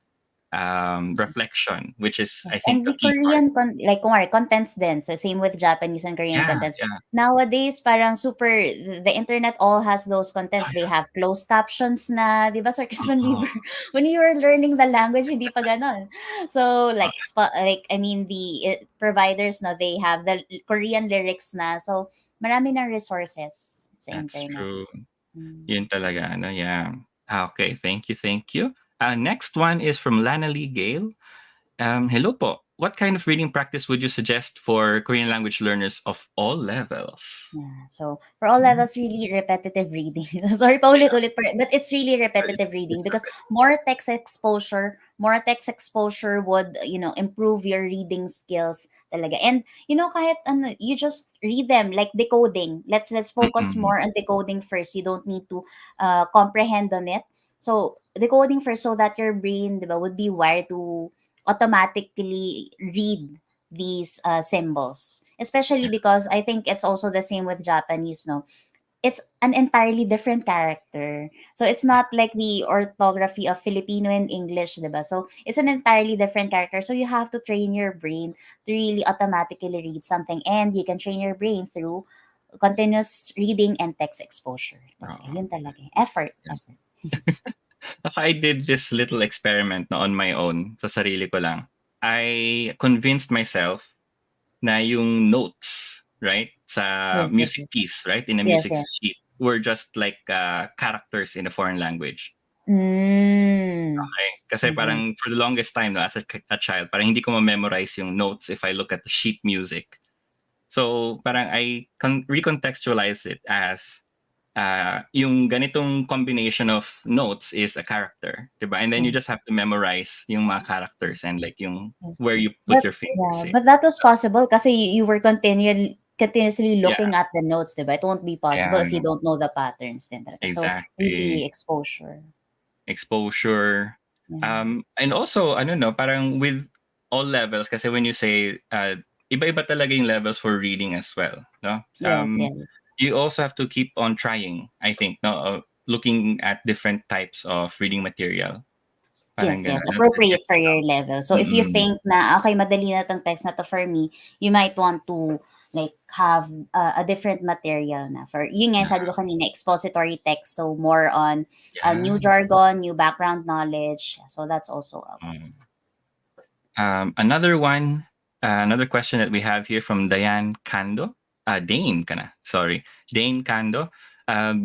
reflection, which is, Yes, I think, and the the key part. Korean like kumari contents din. So same with Japanese and Korean Yeah, contents. yeah. Nowadays parang super the internet all has those Oh, contents. They yeah. have closed captions na, 'di ba? Sir, kasi when we Oo. were when you were learning the language hindi pa ganon. So Oh, like I mean the providers no they have the Korean lyrics na. So marami ng resources sa that's internet. true. Mm. Yun talaga ano, yeah. Okay, thank you, thank you. Next one is from Lana Lee Gale. Hello po. What kind of reading practice would you suggest for Korean language learners of all levels? Yeah. So for all Hmm, levels, really repetitive reading. Sorry pa yeah, ulit-ulit, but it's really repetitive it's reading because perfect. more text exposure would, improve your reading skills talaga. And, kahit you just read them like decoding. Let's focus Mm-mm. more on decoding first. You don't need to comprehend on it. So decoding first so that your brain, diba, would be wired to automatically read these symbols, especially Yeah. because I think it's also the same with Japanese, no? It's an entirely different character, so it's not like the orthography of Filipino and English, diba? So it's an entirely different character, so you have to train your brain to really automatically read something, and you can train your brain through continuous reading and text exposure talaga. Oo. Yun talaga, effort. I did this little experiment na on my own, sa sarili ko lang. I convinced myself na yung notes, right, sa Yes, yes, music yes, piece, right, in a yes, music yes. sheet, were just like characters in a foreign language. Mm. Okay? Kasi Mhm. parang for the longest time, no, as a child, parang hindi ko ma-memorize yung notes if I look at the sheet music. So parang I recontextualize it as yung ganitong combination of notes is a character, 'di ba? And then you Yeah. just have to memorize yung mga characters and like yung Yes. where you put But your fingers yeah, in. but that was possible kasi you were continuously Yeah, looking at the notes, 'di ba? It won't be possible if you yeah, don't know the patterns din talaga. So, really exactly. exposure. Exposure. Yeah. And also, ano no, parang with all levels, kasi when you say, iba-iba talaga yung levels for reading as well, no? Yes, yes. You also have to keep on trying, I think, no? Looking at different types of reading material. Parang Yes, yes, gano'n, no? To get appropriate for to your know. level. So if you Mm, think na, okay, madali na 'tong text na 'to for me, you might want to like have a different material na for yun nga sabi ko yeah. kanina, expository text. So more on new Yeah. jargon, new background knowledge. So that's also one. Mm. Another one, another question that we have here from Diane Kando, Dane kana, sorry, Dane Kando.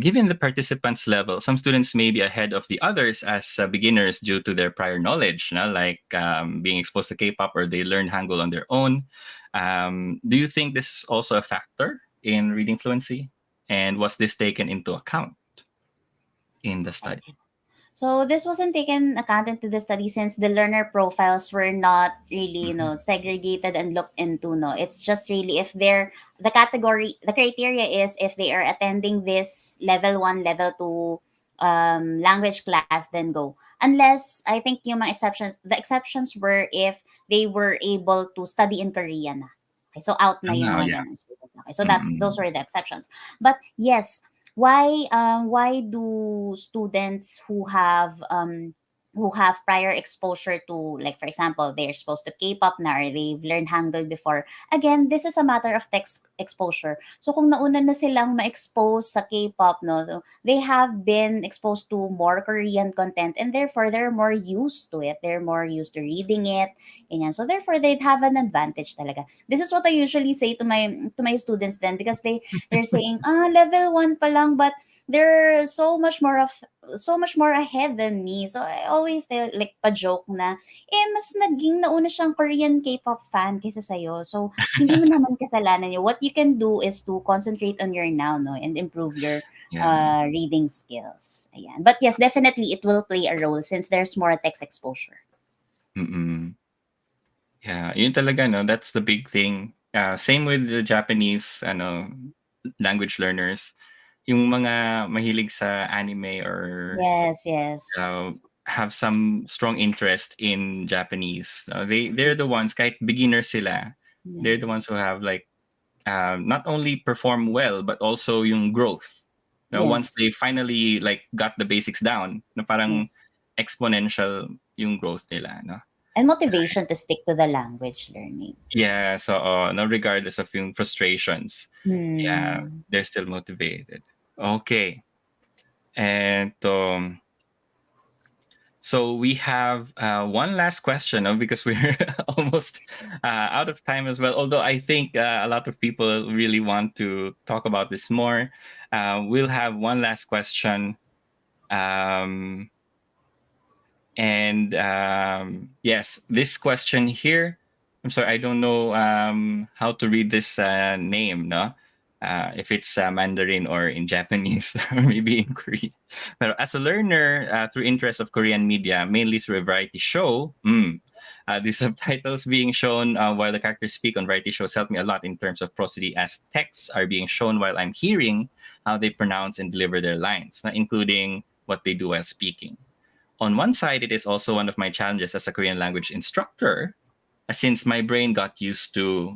Given the participants' level, some students may be ahead of the others as beginners due to their prior knowledge, no? Like being exposed to K-pop or they learned Hangul on their own. Do you think this is also a factor in reading fluency? And was this taken into account in the study? So this wasn't taken account into the study since the learner profiles were not really, Mhm. segregated and looked into. No, it's just really if they're the criteria is if they are attending this level 1, level 2 language class, then go. Unless I think yung mga exceptions, the exceptions were if they were able to study in Korean na. Okay, so out na yung Oh, mga yeah. ganun students. Okay, so that those Mm-mm. were the exceptions. But yes, why do students who have prior exposure to, like for example, they're exposed to K-pop na or they've learned Hangul before, again this is a matter of text exposure. So kung nauna na silang ma-expose sa K-pop, no, they have been exposed to more Korean content and therefore they're more used to it, they're more used to reading it, ganyan. So therefore they'd have an advantage talaga. This is what I usually say to my students then, because they're saying, level 1 pa lang, but they're so much more ahead than me. So I always tell, like, pa-joke na, mas naging nauna siyang Korean K-pop fan kaysa sa'yo. So, hindi mo naman kasalanan yun. What you can do is to concentrate on your now, no, and improve your Yeah. reading skills. Ayan. But yes, definitely it will play a role since there's more text exposure. Mm-mm. Yeah, yun talaga 'no, that's the big thing. Same with the Japanese ano, language learners. Yung mga mahilig sa anime or, Yes, yes. uh, have some strong interest in Japanese, they're the ones kahit beginner sila, Yeah. they're the ones who have like, not only perform well but also yung growth. Now once Yes. they finally like got the basics down, na parang Yes. exponential yung growth nila 'no. And motivation to stick to the language learning. Yeah, so no, regardless of yung frustrations, yeah, Hmm. they're still motivated. Okay. And so we have one last question, because we're almost out of time as well. Although I think a lot of people really want to talk about this more. We'll have one last question. Um, And yes, this question here, I'm sorry, I don't know how to read this name, no? If it's Mandarin or in Japanese or maybe in Korean. But as a learner through interest of Korean media, mainly through a variety show, the subtitles being shown while the characters speak on variety shows help me a lot in terms of prosody as texts are being shown while I'm hearing how they pronounce and deliver their lines, including what they do while speaking. On one side, it is also one of my challenges as a Korean language instructor, since my brain got used to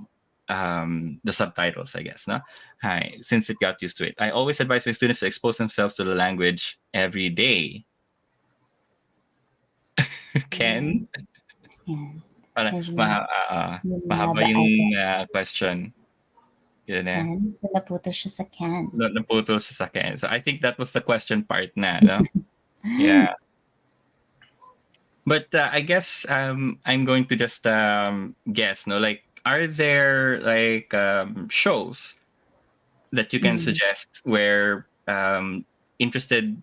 the subtitles, I guess. No? Hi, since it got used to it. I always advise my students to expose themselves to the language every day. Yeah. Ken? Yeah. Para, Medyo yung mahaba mahaba yung ata. question. Yun eh. Can? So, naputo siya sa can. Naputol siya sa Ken. So I think that was the question part na, no? Yeah. But I guess I'm going to just guess, no? Like, are there like shows that you can Mm. suggest where interested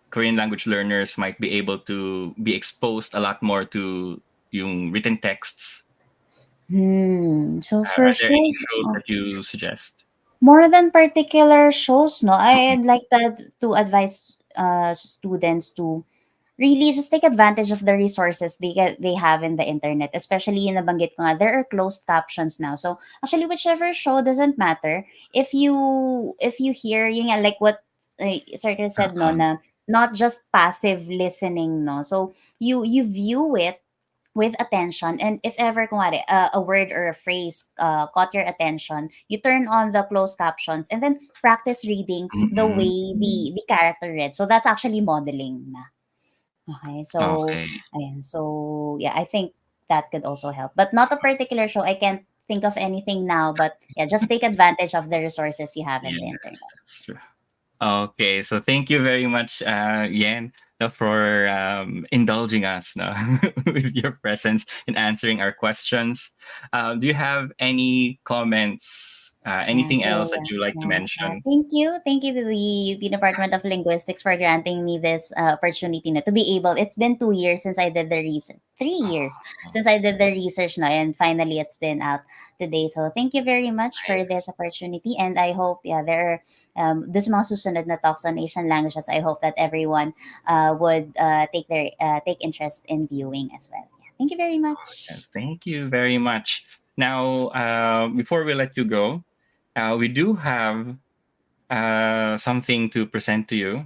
Korean language learners might be able to be exposed a lot more to yung written texts? So for Are there any shows, shows that you suggest? More than particular shows, no, I'd like that to advise students to really just take advantage of the resources they have in the internet, especially in nabanggit ko nga, there are closed captions now. So actually, whichever show doesn't matter. If you hear, yun nga, like what Sir Chris said, no, Uh-huh. na not just passive listening, no. So you view it with attention, and if ever kunwari, a word or a phrase caught your attention, you turn on the closed captions and then practice reading the Mm-mm. way the character read. So that's actually modeling na. Okay, so Okay. ayan, so yeah, I think that could also help, but not a particular show. I can't think of anything now, but yeah, just take advantage of the resources you have in the Yes, internet. that's true. Okay, so thank you very much, Yen, for indulging us no, with your presence and answering our questions. Do you have any comments, Yeah, anything else so that you like to mention? thank you to the UP Department of Linguistics for granting me this opportunity na to be able. It's been 2 years since I did the research, 3 years Oh, since I did the research now, and finally it's been out today. So thank you very much for this nice. opportunity, and I hope there are this mga susunod na talks on Asian languages. I hope that everyone would take interest in viewing as well. Yeah, thank you very Yes, much. thank you very much. Now, before we let you go, we do have something to present to you.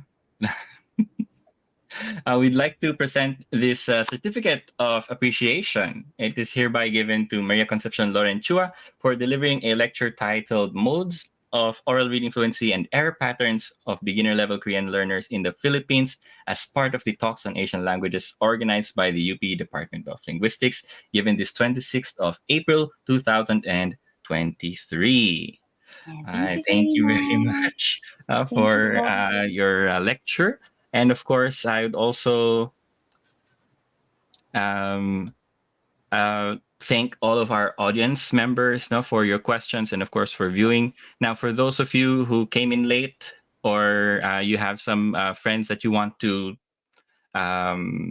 We'd like to present this certificate of appreciation. It is hereby given to Maria Concepcion Loren Chua for delivering a lecture titled Modes of Oral Reading Fluency and Error Patterns of Beginner Level Korean Learners in the Philippines as part of the Talks on Asian Languages organized by the UP Department of Linguistics, given this 26th of April 2023. Yeah, thank I you thank very you very much. much Thank you for po. your lecture. And of course, I would also um, thank all of our audience members now for your questions and, of course, for viewing. Now, for those of you who came in late or you have some friends that you want to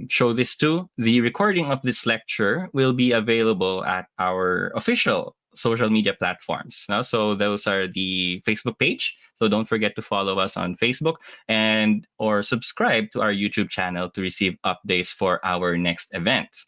show this to, the recording of this lecture will be available at our official social media platforms. So those are the Facebook page. So don't forget to follow us on Facebook and or subscribe to our YouTube channel to receive updates for our next events.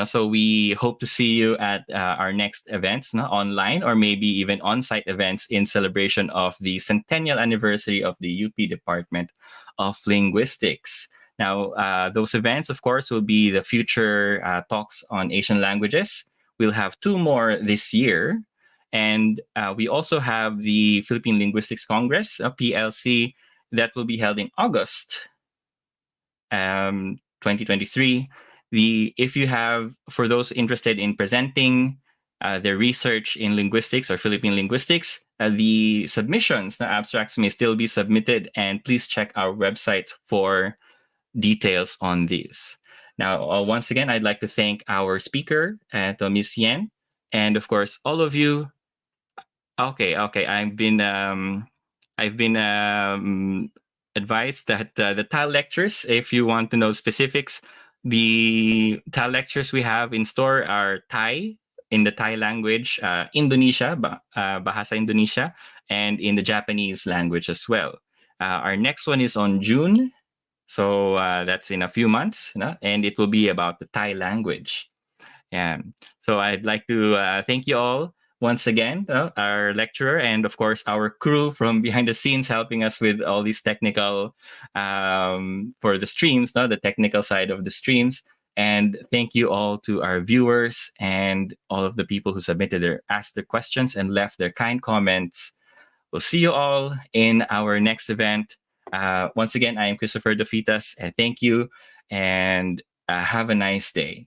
So we hope to see you at our next events online or maybe even on-site events in celebration of the centennial anniversary of the UP Department of Linguistics. Now, those events, of course, will be the future talks on Asian languages. We'll have two more this year. And we also have the Philippine Linguistics Congress, PLC, that will be held in August 2023. If you have, for those interested in presenting their research in linguistics or Philippine linguistics, the submissions, the abstracts may still be submitted. And please check our website for details on these. Now, once again, I'd like to thank our speaker, Miss Yen, and of course, all of you. Okay, okay, I've been advised that the TAL lectures, if you want to know specifics, the TAL lectures we have in store are Thai in the Thai language, Indonesia, Bahasa Indonesia, and in the Japanese language as well. Our next one is on June, so that's in a few months, and it will be about the Thai language. Yeah. So I'd like to thank you all once again, our lecturer, and of course our crew from behind the scenes helping us with all these technical for the streams, the technical side of the streams. And thank you all to our viewers and all of the people who submitted asked their questions and left their kind comments. We'll see you all in our next event. Once again, I am Christopher Dofitas, and thank you, and have a nice day.